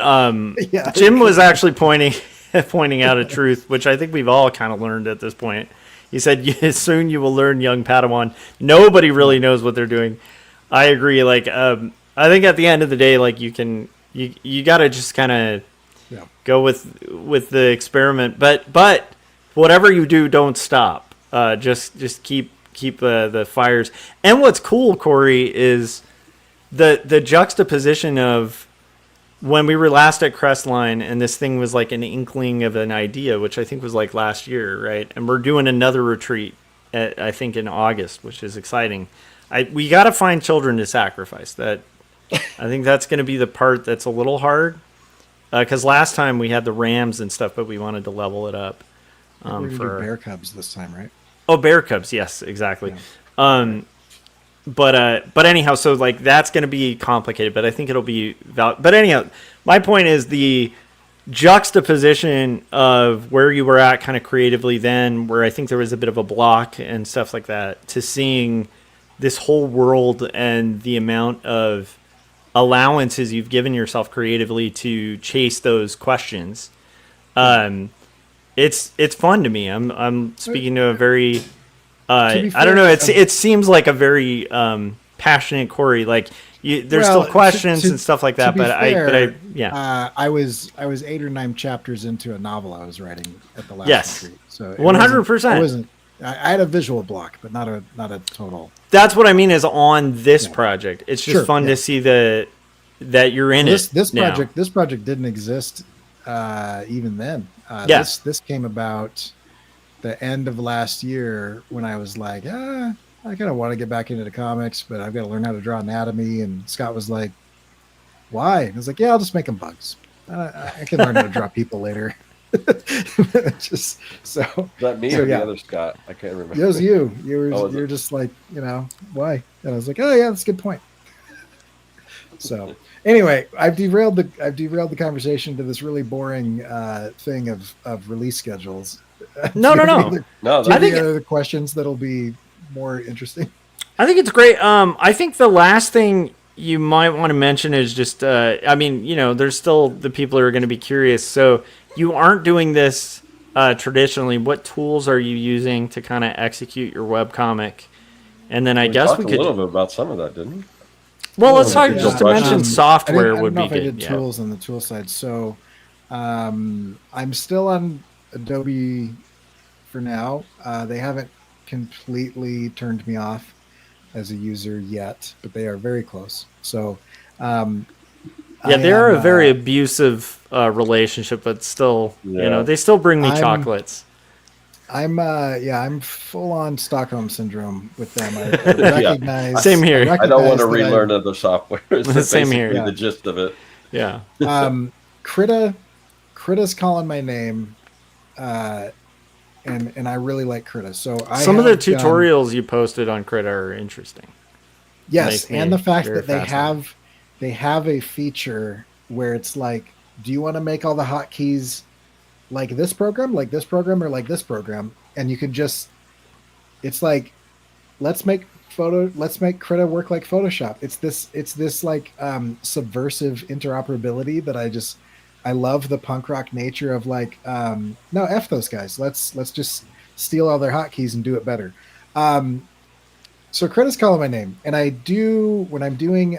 Jim was actually pointing out a truth, which I think we've all kind of learned at this point. He said, "Soon you will learn, young Padawan. Nobody really knows what they're doing." I agree. Like, I think at the end of the day, like you got to just kind of go with the experiment. But whatever you do, don't stop. Just keep the fires. And what's cool, Cory, is the juxtaposition of when we were last at Crestline and this thing was like an inkling of an idea, which I think was like last year, right? And we're doing another retreat I think in August, which is exciting. We got to find children to sacrifice. That I think that's going to be the part that's a little hard, because last time we had the rams and stuff, but we wanted to level it up. We're going to do bear cubs this time, right? Oh, bear cubs. Yes, exactly. Yeah. But anyhow, so like that's going to be complicated, but I think it'll be but anyhow, my point is the juxtaposition of where you were at kind of creatively then, where I think there was a bit of a block and stuff like that, to seeing this whole world and the amount of allowances you've given yourself creatively to chase those questions. It's fun to me. I'm speaking to a very I don't know. It seems like a very passionate Cory. Like there's still questions and stuff like that. I was 8 or 9 chapters into a novel I was writing at the last retreat. So 100%. I had a visual block, but not a total. That's what I mean is on this project. It's just fun to see that you're in it. This project didn't exist even then. This came about the end of last year when I was like, I kind of want to get back into the comics, but I've got to learn how to draw anatomy. And Scott was like, "Why?" And I was like, "Yeah, I'll just make them bugs. I can learn how to draw people later." Just so. Is that me or the other Scott? I can't remember. It was you. You're just like, why? And I was like, "Oh yeah, that's a good point." So anyway, I've derailed the conversation to this really boring thing of release schedules. No. I think other questions that'll be more interesting. I think it's great. I think the last thing you might want to mention is just, there's still the people who are going to be curious. So you aren't doing this traditionally. What tools are you using to kind of execute your webcomic? And then I guess we could a little bit about some of that, didn't we? Well, let's talk just to mention software would be good. I did tools on the tool side. So I'm still on Adobe for now. They haven't completely turned me off as a user yet, but they are very close. So, Yeah, they're a very abusive relationship, but still, they still bring me chocolates. I'm full on Stockholm syndrome with them. I recognize. Same here. I don't want to relearn other software. Same here. The gist of it. Yeah. Krita's calling my name, and I really like Krita. So some of the tutorials you posted on Krita are interesting. Yes, and the fact that they have a feature where it's like, do you want to make all the hotkeys like this program, or like this program? And you can just, it's like, let's make Krita work like Photoshop. It's this like subversive interoperability that I love the punk rock nature of like, no, F those guys. Let's just steal all their hotkeys and do it better. So Krita's calling my name, and I do, when I'm doing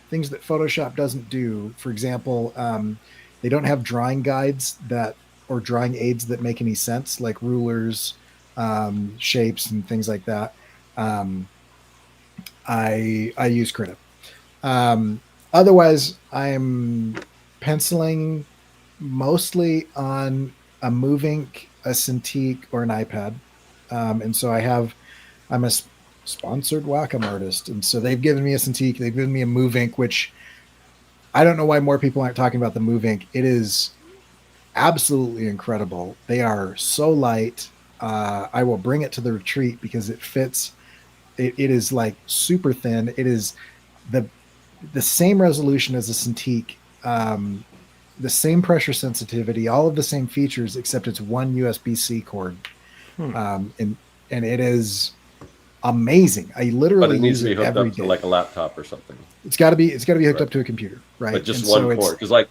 things that Photoshop doesn't do. For example, they don't have drawing guides or drawing aids that make any sense, like rulers, shapes, and things like that. I use Krita. Otherwise, I'm penciling mostly on a Movink, a Cintiq, or an iPad. And so I'm a sponsored Wacom artist. And so they've given me a Cintiq, they've given me a Movink, which I don't know why more people aren't talking about the Movink. It is absolutely incredible. They are so light. I will bring it to the retreat because it fits. It is like super thin. It is the same resolution as a Cintiq, the same pressure sensitivity, all of the same features, except it's one USB-C cord. And it is amazing. I literally use it every day. But it needs to be hooked up to like a laptop or something. It's got to be hooked up to a computer, right? But just one port, because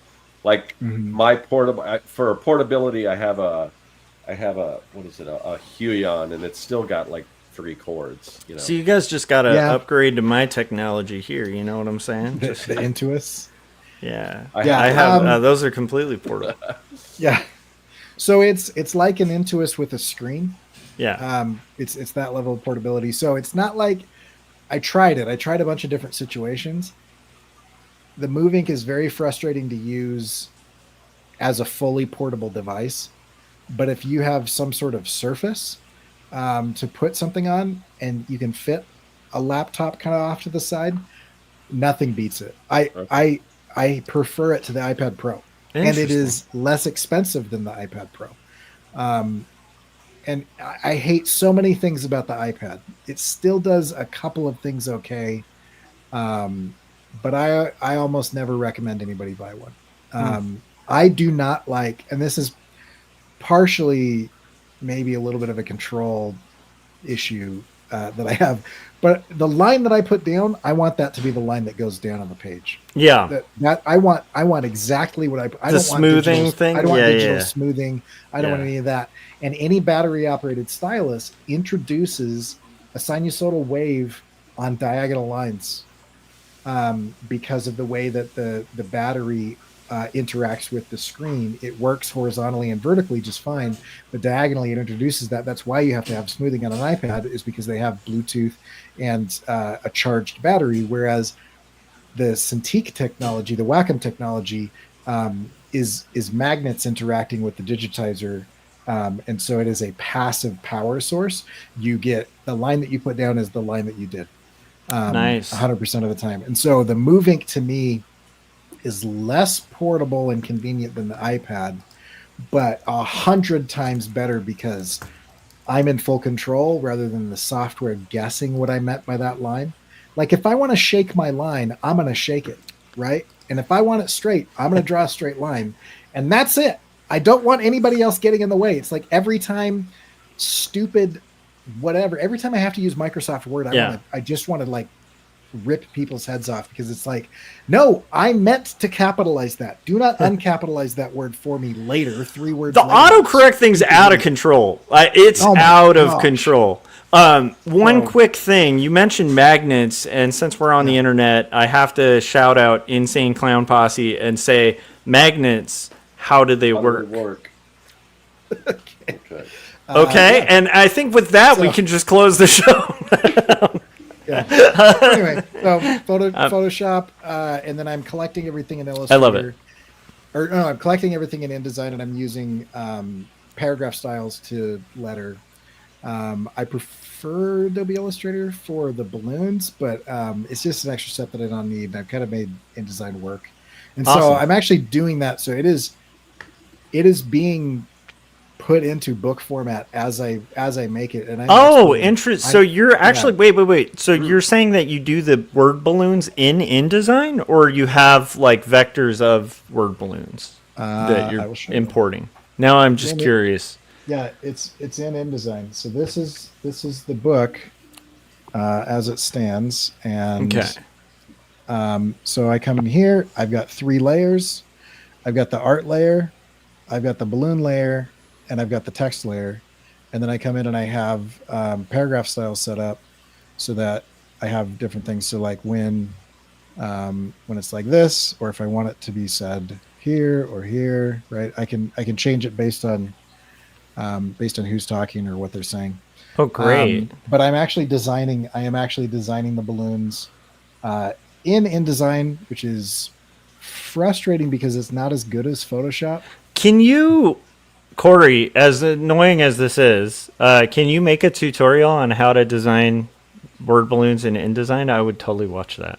my portable, for portability, I have a what is it, a Huion, and it's still got like 3 cords. So you guys just got to upgrade to my technology here. You know what I'm saying? The Intuos. Yeah, I have. Those are completely portable. Yeah. So it's like an Intuos with a screen. Yeah. It's that level of portability. So it's not like, I tried it. I tried a bunch of different situations. The Movink is very frustrating to use as a fully portable device. But if you have some sort of surface to put something on, and you can fit a laptop kind of off to the side, nothing beats it. I prefer it to the iPad Pro, and it is less expensive than the iPad Pro. And I hate so many things about the iPad. It still does a couple of things okay, but I almost never recommend anybody buy one. I do not like, and this is partially maybe a little bit of a control issue that I have, but the line that I put down, I want that to be the line that goes down on the page. Yeah, that I want exactly what I don't want smoothing thing. I don't want digital smoothing. I don't want any of that. And any battery operated stylus introduces a sinusoidal wave on diagonal lines because of the way that the battery interacts with the screen. It works horizontally and vertically just fine, but diagonally it introduces that. That's why you have to have smoothing on an iPad, is because they have Bluetooth and a charged battery, whereas the Cintiq technology, the Wacom technology, is magnets interacting with the digitizer. And so it is a passive power source. You get the line that you put down is the line that you did. Nice. 100% of the time. And so the Movink to me is less portable and convenient than the iPad, but 100 times better because I'm in full control rather than the software guessing what I meant by that line. Like if I want to shake my line, I'm going to shake it, right? And if I want it straight, I'm going to draw a straight line. And that's it. I don't want anybody else getting in the way. It's like every time every time I have to use Microsoft Word, I just want to like rip people's heads off, because it's like, no, I meant to capitalize that. Do not uncapitalize that word for me later. 3 words the later. autocorrect thing's out of control. It's out of control. One quick thing, you mentioned magnets, and since we're on the internet, I have to shout out Insane Clown Posse and say, magnets, how do they work? Okay. Okay, Yeah. and I think with that we So- can just close the show. Yeah. Anyway, so Photoshop, and then I'm collecting everything in Illustrator. I love it. Or no, I'm collecting everything in InDesign, and I'm using paragraph styles to letter. I prefer Adobe Illustrator for the balloons, but it's just an extra step that I don't need. I've kind of made InDesign work, and so Awesome. I'm actually doing that. So it is being put into book format as I make it. And interesting. So you're actually wait. So you're saying that you do the word balloons in InDesign, or you have like vectors of word balloons that I you're will show you. importing? Now I'm just Let me- curious. Yeah, it's in InDesign. So this is the book as it stands, and so I come in here. I've got 3 layers. I've got the art layer, I've got the balloon layer, and I've got the text layer. And then I come in and I have paragraph style set up so that I have different things. So like when it's like this, or if I want it to be said here or here, right? I can change it based on who's talking or what they're saying. Oh, great. But I am actually designing the balloons in InDesign, which is frustrating because it's not as good as Photoshop. Can you, Cory, as annoying as this is, can you make a tutorial on how to design word balloons in InDesign? I would totally watch that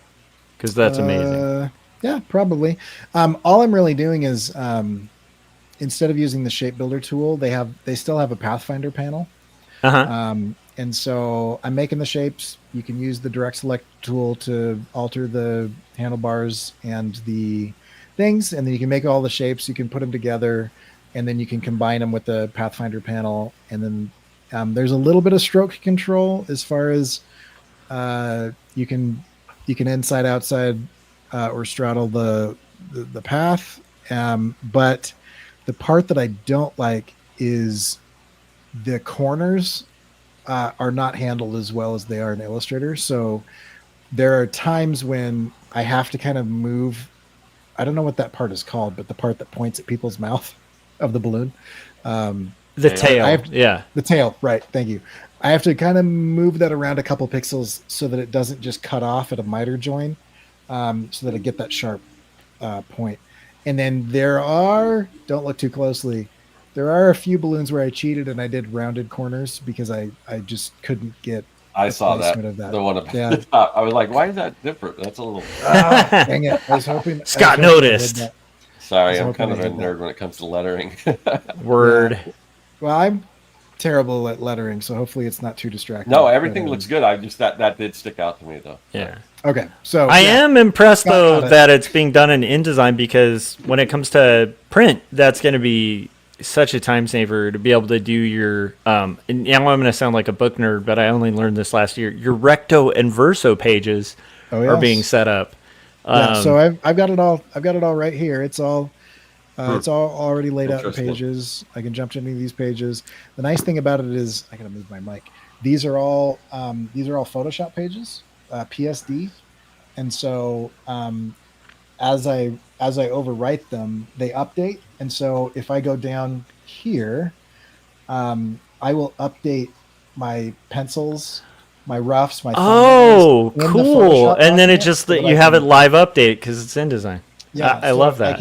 because that's amazing. Yeah, probably. All I'm really doing is instead of using the shape builder tool, they still have a Pathfinder panel. And so I'm making the shapes. You can use the direct select tool to alter the handlebars and the things, and then you can make all the shapes. You can put them together, and then you can combine them with the Pathfinder panel. And then there's a little bit of stroke control as far as you can inside, outside, or straddle the path. But the part that I don't like is the corners are not handled as well as they are in Illustrator. So there are times when I have to kind of move. I don't know what that part is called, but the part that points at people's mouth of the balloon. The tail. The tail. Right. Thank you. I have to kind of move that around a couple pixels so that it doesn't just cut off at a miter join, so that I get that sharp point. And then don't look too closely, there are a few balloons where I cheated and I did rounded corners because I just couldn't get. I saw that. Of that. The one at the top. I was like, why is that different? That's a little. Dang it! I was hoping Scott noticed. Sorry, I'm kind of a nerd when it comes to lettering. Word. Yeah. Well, I'm terrible at lettering, so hopefully it's not too distracting. No, everything looks good. I just that did stick out to me though. Yeah. Okay, so I am impressed though that it's being done in InDesign, because when it comes to print, that's going to be such a time saver to be able to do your and now I'm going to sound like a book nerd, but I only learned this last year. Your recto and verso pages are being set up. So I've got it all. I've got it all right here. It's all already laid out in pages. I can jump to any of these pages. The nice thing about it is I gotta move my mic. These are all Photoshop pages, PSD, and so as I overwrite them, they update. And so if I go down here, I will update my pencils, my roughs, my oh, thumbnails in cool! the Photoshop And then it document just so that you have it live update because it's InDesign. Yeah, I love that.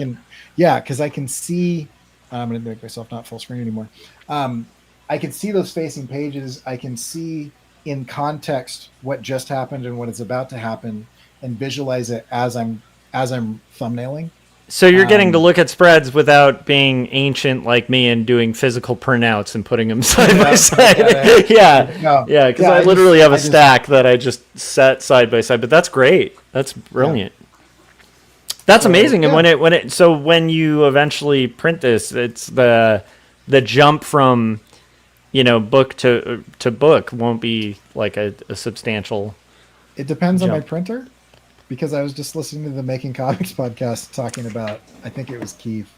Because I can see. I'm going to make myself not full screen anymore. I can see those facing pages. I can see in context what just happened and what is about to happen, and visualize it as I'm thumbnailing. So you're getting to look at spreads without being ancient like me and doing physical printouts and putting them side by side. Because I literally have a stack that I just set side by side. But that's great. That's brilliant. That's amazing. And when you eventually print this, it's the jump from book to book won't be like a substantial. It depends jump. on my printer. Because I was just listening to the Making Comics podcast talking about, I think it was Keith,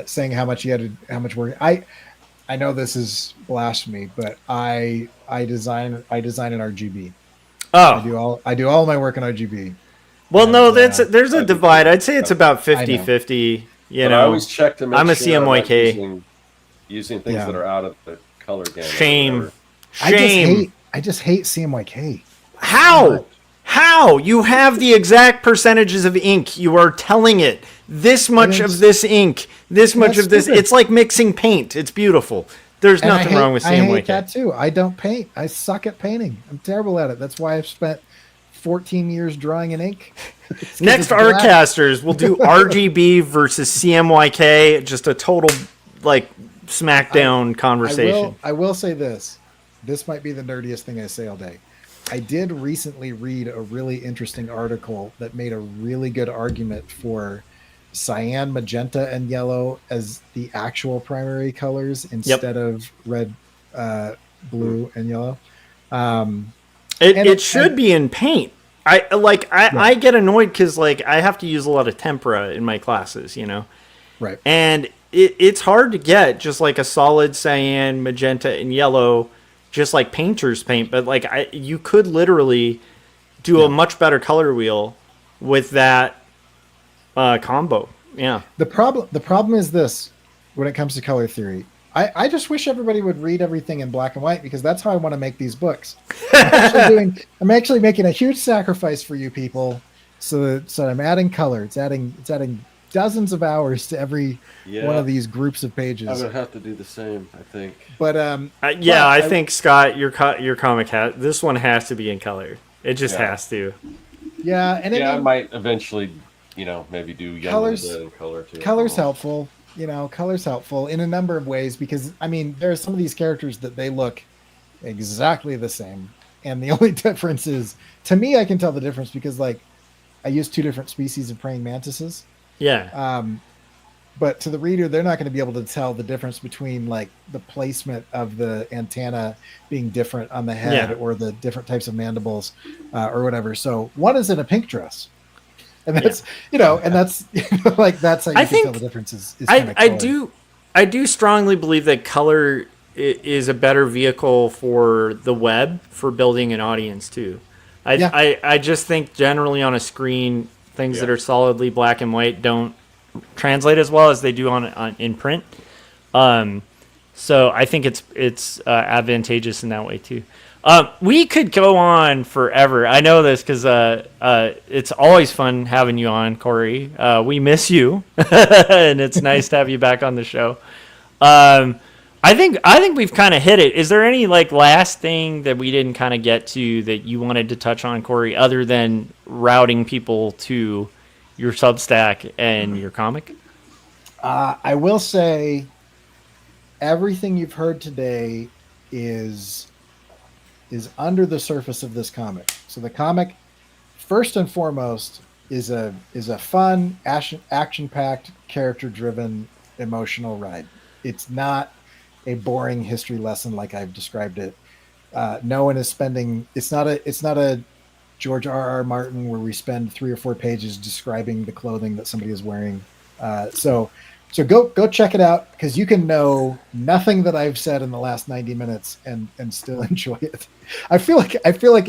saying how much work. I know this is blasphemy, but I design an RGB. Oh, I do all my work in RGB. Well, no, there's a divide. I'd say it's about 50-50. I always check to make I'm a sure CMYK. using things that are out of the color gamut. Shame. I just hate CMYK. How? You have the exact percentages of ink. You are telling it. This much of this ink. This much of this. Stupid. It's like mixing paint. It's beautiful. There's nothing wrong with CMYK. I hate that too. I don't paint. I suck at painting. I'm terrible at it. That's why I've spent 14 years drawing in ink. Next Artcasters, we'll do RGB versus CMYK. Just a total smackdown conversation. I will say this. This might be the nerdiest thing I say all day. I did recently read a really interesting article that made a really good argument for cyan, magenta, and yellow as the actual primary colors instead of red, blue, and yellow. It should be in paint. I get annoyed because I have to use a lot of tempera in my classes, Right. And it's hard to get just like a solid cyan, magenta, and yellow, just like painters paint. But you could literally do a much better color wheel with that combo. Yeah. The problem is this when it comes to color theory. I just wish everybody would read everything in black and white because that's how I want to make these books. I'm actually making a huge sacrifice for you people, so I'm adding color. It's adding dozens of hours to every one of these groups of pages. I would have to do the same, I think. But I think Scott, your comic this one has to be in color. It just has to. Yeah, and I might eventually, maybe do yellow in color too. Color's helpful. Color's helpful in a number of ways because, there are some of these characters that they look exactly the same. And the only difference is, to me, I can tell the difference because, I use two different species of praying mantises. Yeah. But to the reader, they're not going to be able to tell the difference between, the placement of the antenna being different on the head or the different types of mandibles or whatever. So one is in a pink dress. And that's and that's that's how you can tell the difference is I do strongly believe that color is a better vehicle for the web for building an audience too. I just think generally on a screen things that are solidly black and white don't translate as well as they do on in print. So I think it's advantageous in that way too. We could go on forever. I know this because it's always fun having you on, Cory. We miss you, and it's nice to have you back on the show. I think we've kind of hit it. Is there any last thing that we didn't kind of get to that you wanted to touch on, Cory, other than routing people to your Substack and your comic? I will say everything you've heard today is under the surface of this comic. So the comic, first and foremost, is a fun, action-packed, character-driven, emotional ride. It's not a boring history lesson like I've described it. No one is spending. It's not a George R.R. Martin where we spend 3 or 4 pages describing the clothing that somebody is wearing. So go check it out because you can know nothing that I've said in the last 90 minutes and still enjoy it. I feel like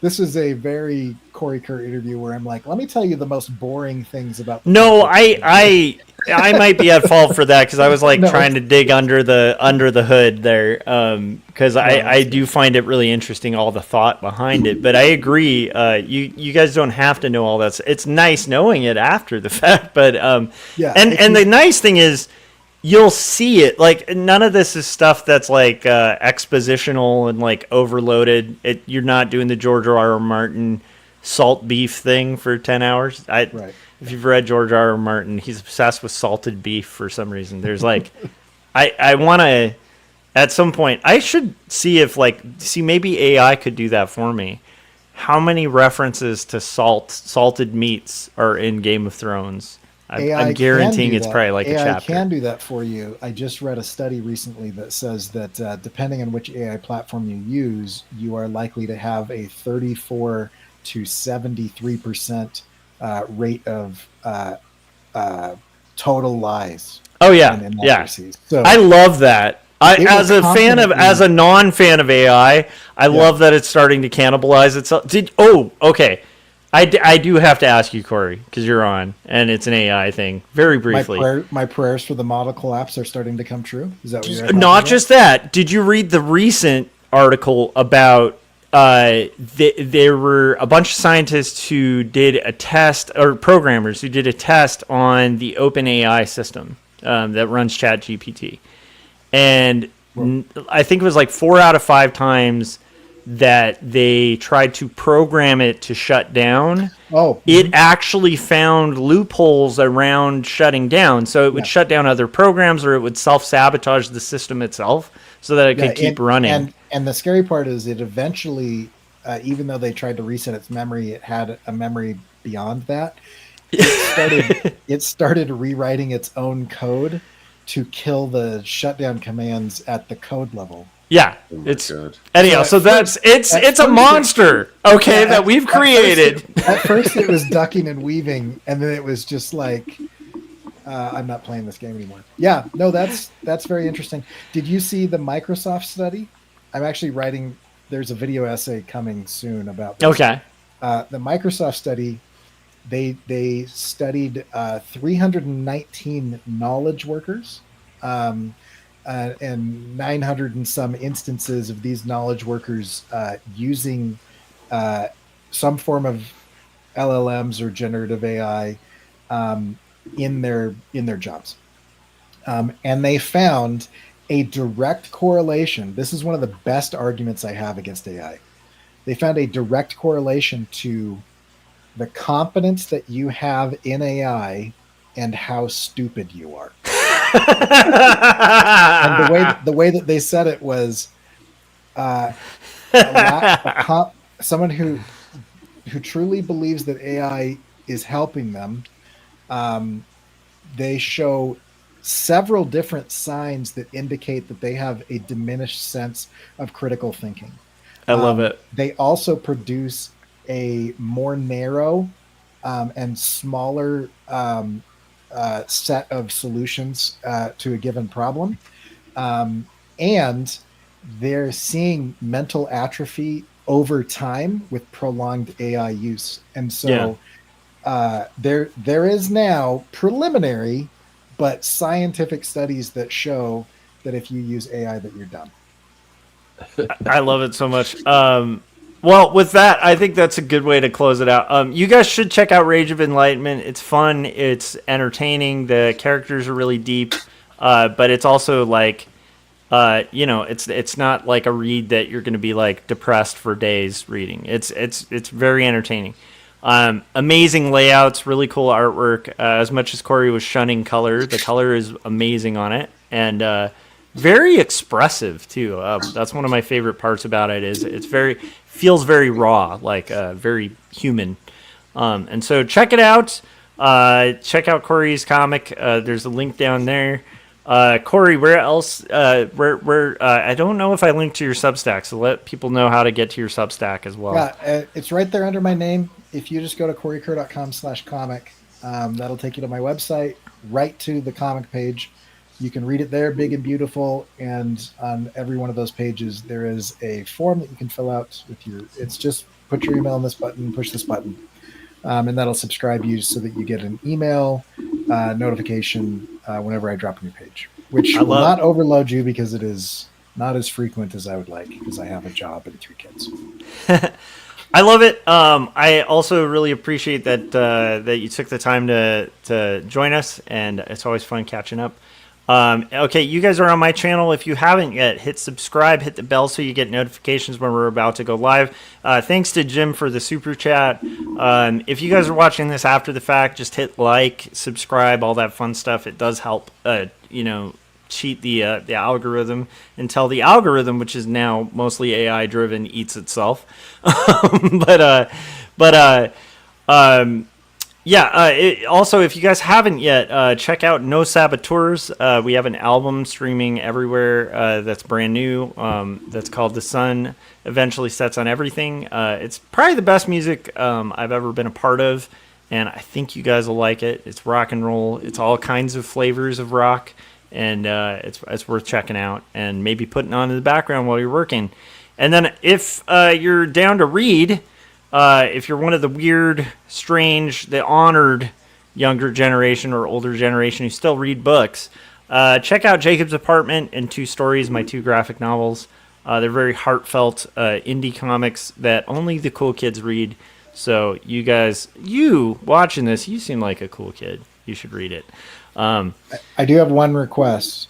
this was a very Cory Kerr interview where I'm like, let me tell you the most boring things about. No, I might be at fault for that because I was trying to dig under the hood there because I do find it really interesting all the thought behind it. But I agree, you guys don't have to know all that. It's nice knowing it after the fact, but and the nice thing is you'll see it. None of this is stuff that's expositional and overloaded. You're not doing the George R.R. Martin salt beef thing for 10 hours. Right. If you've read George R.R. Martin, he's obsessed with salted beef for some reason. There's I want to, at some point, I should see if maybe AI could do that for me. How many references to salted meats are in Game of Thrones? I'm guaranteeing it's probably a chapter. AI can do that for you. I just read a study recently that says that depending on which AI platform you use, you are likely to have a 34 to 73% rate of total lies. Oh yeah. So I love that. As a non-fan of AI, I love that it's starting to cannibalize itself. Okay. I do have to ask you, Cory, because you're on, and it's an AI thing. Very briefly. My prayers for the model collapse are starting to come true. Is that what you're Not just that. Did you read the recent article about there were a bunch of scientists who did a test, or programmers who did a test on the OpenAI system that runs ChatGPT, and I think it was like 4 out of 5 times that they tried to program it to shut down. It actually found loopholes around shutting down, so it would shut down other programs, or it would self-sabotage the system itself so that it could keep running. And the scary part is it eventually, even though they tried to reset its memory, it had a memory beyond that. It started rewriting its own code to kill the shutdown commands at the code level. Yeah, it's good. Anyhow, so that's it's a monster, that we've created. At first, it was ducking and weaving, and then it was just like, I'm not playing this game anymore. Yeah, no, that's very interesting. Did you see the Microsoft study? I'm actually writing. There's a video essay coming soon about this. Okay. The Microsoft study, they studied 319 knowledge workers. And 900 and some instances of these knowledge workers using some form of LLMs or generative AI in their jobs, and they found a direct correlation. This is one of the best arguments I have against AI. They found a direct correlation to the confidence that you have in AI and how stupid you are. And the way that they said it was someone who truly believes that AI is helping them. They show several different signs that indicate that they have a diminished sense of critical thinking. I love it. They also produce a more narrow and smaller set of solutions to a given problem. And they're seeing mental atrophy over time with prolonged AI use. And so there is now preliminary but scientific studies that show that if you use AI that you're dumb. I love it so much. Well, with that, I think that's a good way to close it out. You guys should check out Rage of Enlightenment. It's fun. It's entertaining. The characters are really deep, but it's also like, it's not like a read that you're going to be like depressed for days reading. It's very entertaining. Amazing layouts, really cool artwork. As much as Cory was shunning color, the color is amazing on it, and very expressive too. That's one of my favorite parts about it. Is it's feels very raw, like very human. And so check it out. Check out Cory's comic. There's a link down there. Cory, where else? Where I don't know if I linked to your Substack, so let people know how to get to your Substack as well. Yeah, it's right there under my name. If you just go to corykerr.com/comic, that'll take you to my website, right to the comic page. You can read it there, big and beautiful. And on every one of those pages, there is a form that you can fill out with it's just put your email on this button, push this button, and that'll subscribe you so that you get an email notification whenever I drop a new page, which will not overload you because it is not as frequent as I would like because I have a job and 3 kids. I love it. I also really appreciate that you took the time to join us, and it's always fun catching up. Okay, you guys are on my channel. If you haven't yet, hit subscribe, hit the bell so you get notifications when we're about to go live. Thanks to Jim for the super chat. If you guys are watching this after the fact, just hit like, subscribe, all that fun stuff. It does help, cheat the algorithm until the algorithm, which is now mostly AI driven, eats itself. Also, if you guys haven't yet, check out No Saboteurs. We have an album streaming everywhere that's brand new. That's called The Sun Eventually Sets on Everything. It's probably the best music I've ever been a part of, and I think you guys will like it. It's rock and roll. It's all kinds of flavors of rock, and it's worth checking out and maybe putting on in the background while you're working. And then if you're down to read, if you're one of the weird, strange, the honored younger generation or older generation who still read books, check out Jacob's Apartment and Two Stories, my 2 graphic novels. They're very heartfelt indie comics that only the cool kids read. So you watching this, you seem like a cool kid. You should read it. I do have one request.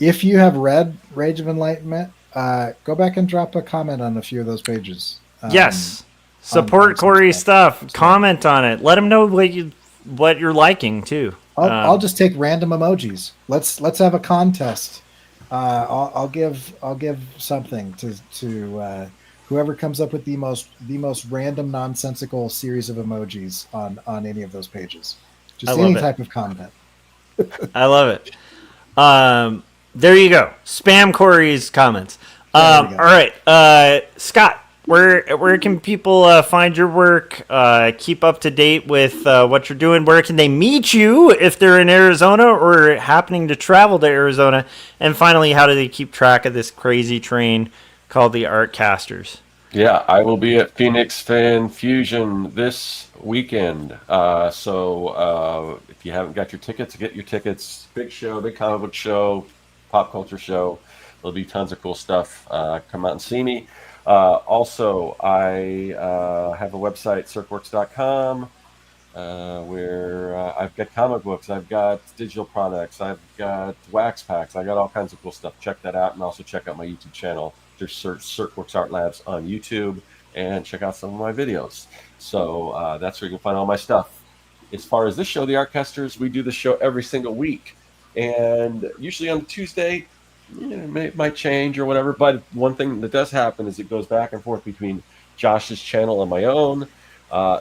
If you have read Rage of Enlightenment, go back and drop a comment on a few of those pages. Yes. Support Cory's stuff. Comment on it. Let him know what you're liking too. I'll just take random emojis. Let's have a contest. I'll give something to whoever comes up with the most random nonsensical series of emojis on any of those pages. Just any type of content. I love it. There you go. Spam Cory's comments. All right, Scott. Where can people find your work? Keep up to date with what you're doing. Where can they meet you if they're in Arizona or happening to travel to Arizona? And finally, how do they keep track of this crazy train called the Artcasters? Yeah, I will be at Phoenix Fan Fusion this weekend. So if you haven't got your tickets, get your tickets. Big show, big comic book show, pop culture show. There'll be tons of cool stuff. Come out and see me. Also, I have a website, circworks.com, where I've got comic books, I've got digital products, I've got wax packs, I got all kinds of cool stuff. Check that out, and also check out my YouTube channel. Just search Circworks Art Labs on YouTube, and check out some of my videos. So that's where you can find all my stuff. As far as this show, the Artcasters, we do the show every single week, and usually on Tuesday. It might change or whatever, but one thing that does happen is it goes back and forth between Josh's channel and my own.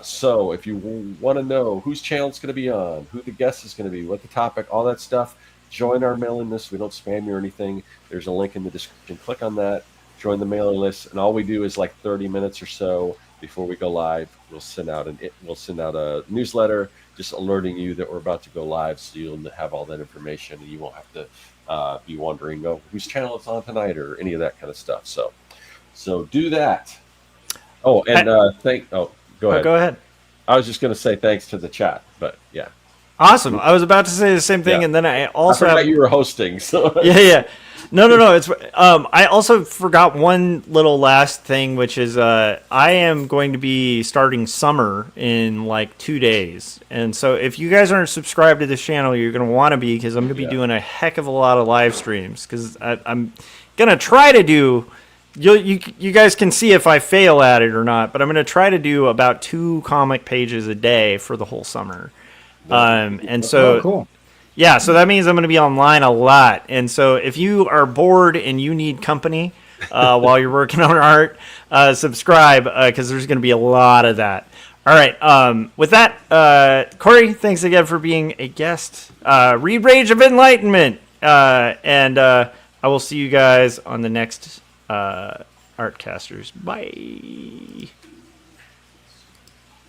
So if you want to know whose channel it's going to be on, who the guest is going to be, what the topic, all that stuff, join our mailing list. We don't spam you or anything. There's a link in the description. Click on that, join the mailing list, and all we do is like 30 minutes or so before we go live. We'll send out a newsletter just alerting you that we're about to go live, so you'll have all that information and you won't have to be wondering, whose channel it's on tonight or any of that kind of stuff. So do that. Oh, and go ahead. Go ahead. I was just going to say thanks to the chat, but yeah. Awesome. I was about to say the same thing, and then I also forgot you were hosting. So yeah. No. It's I also forgot one little last thing, which is I am going to be starting summer in like 2 days, and so if you guys aren't subscribed to this channel, you're going to want to be, because I'm going to be doing a heck of a lot of live streams, because I'm going to try to do. You guys can see if I fail at it or not, but I'm going to try to do about 2 comic pages a day for the whole summer. And so, cool. Yeah, so that means I'm going to be online a lot. And so if you are bored and you need company while you're working on art, subscribe, because there's going to be a lot of that. All right. With that, Cory, thanks again for being a guest. Read Rage of Enlightenment. And I will see you guys on the next Artcasters. Bye.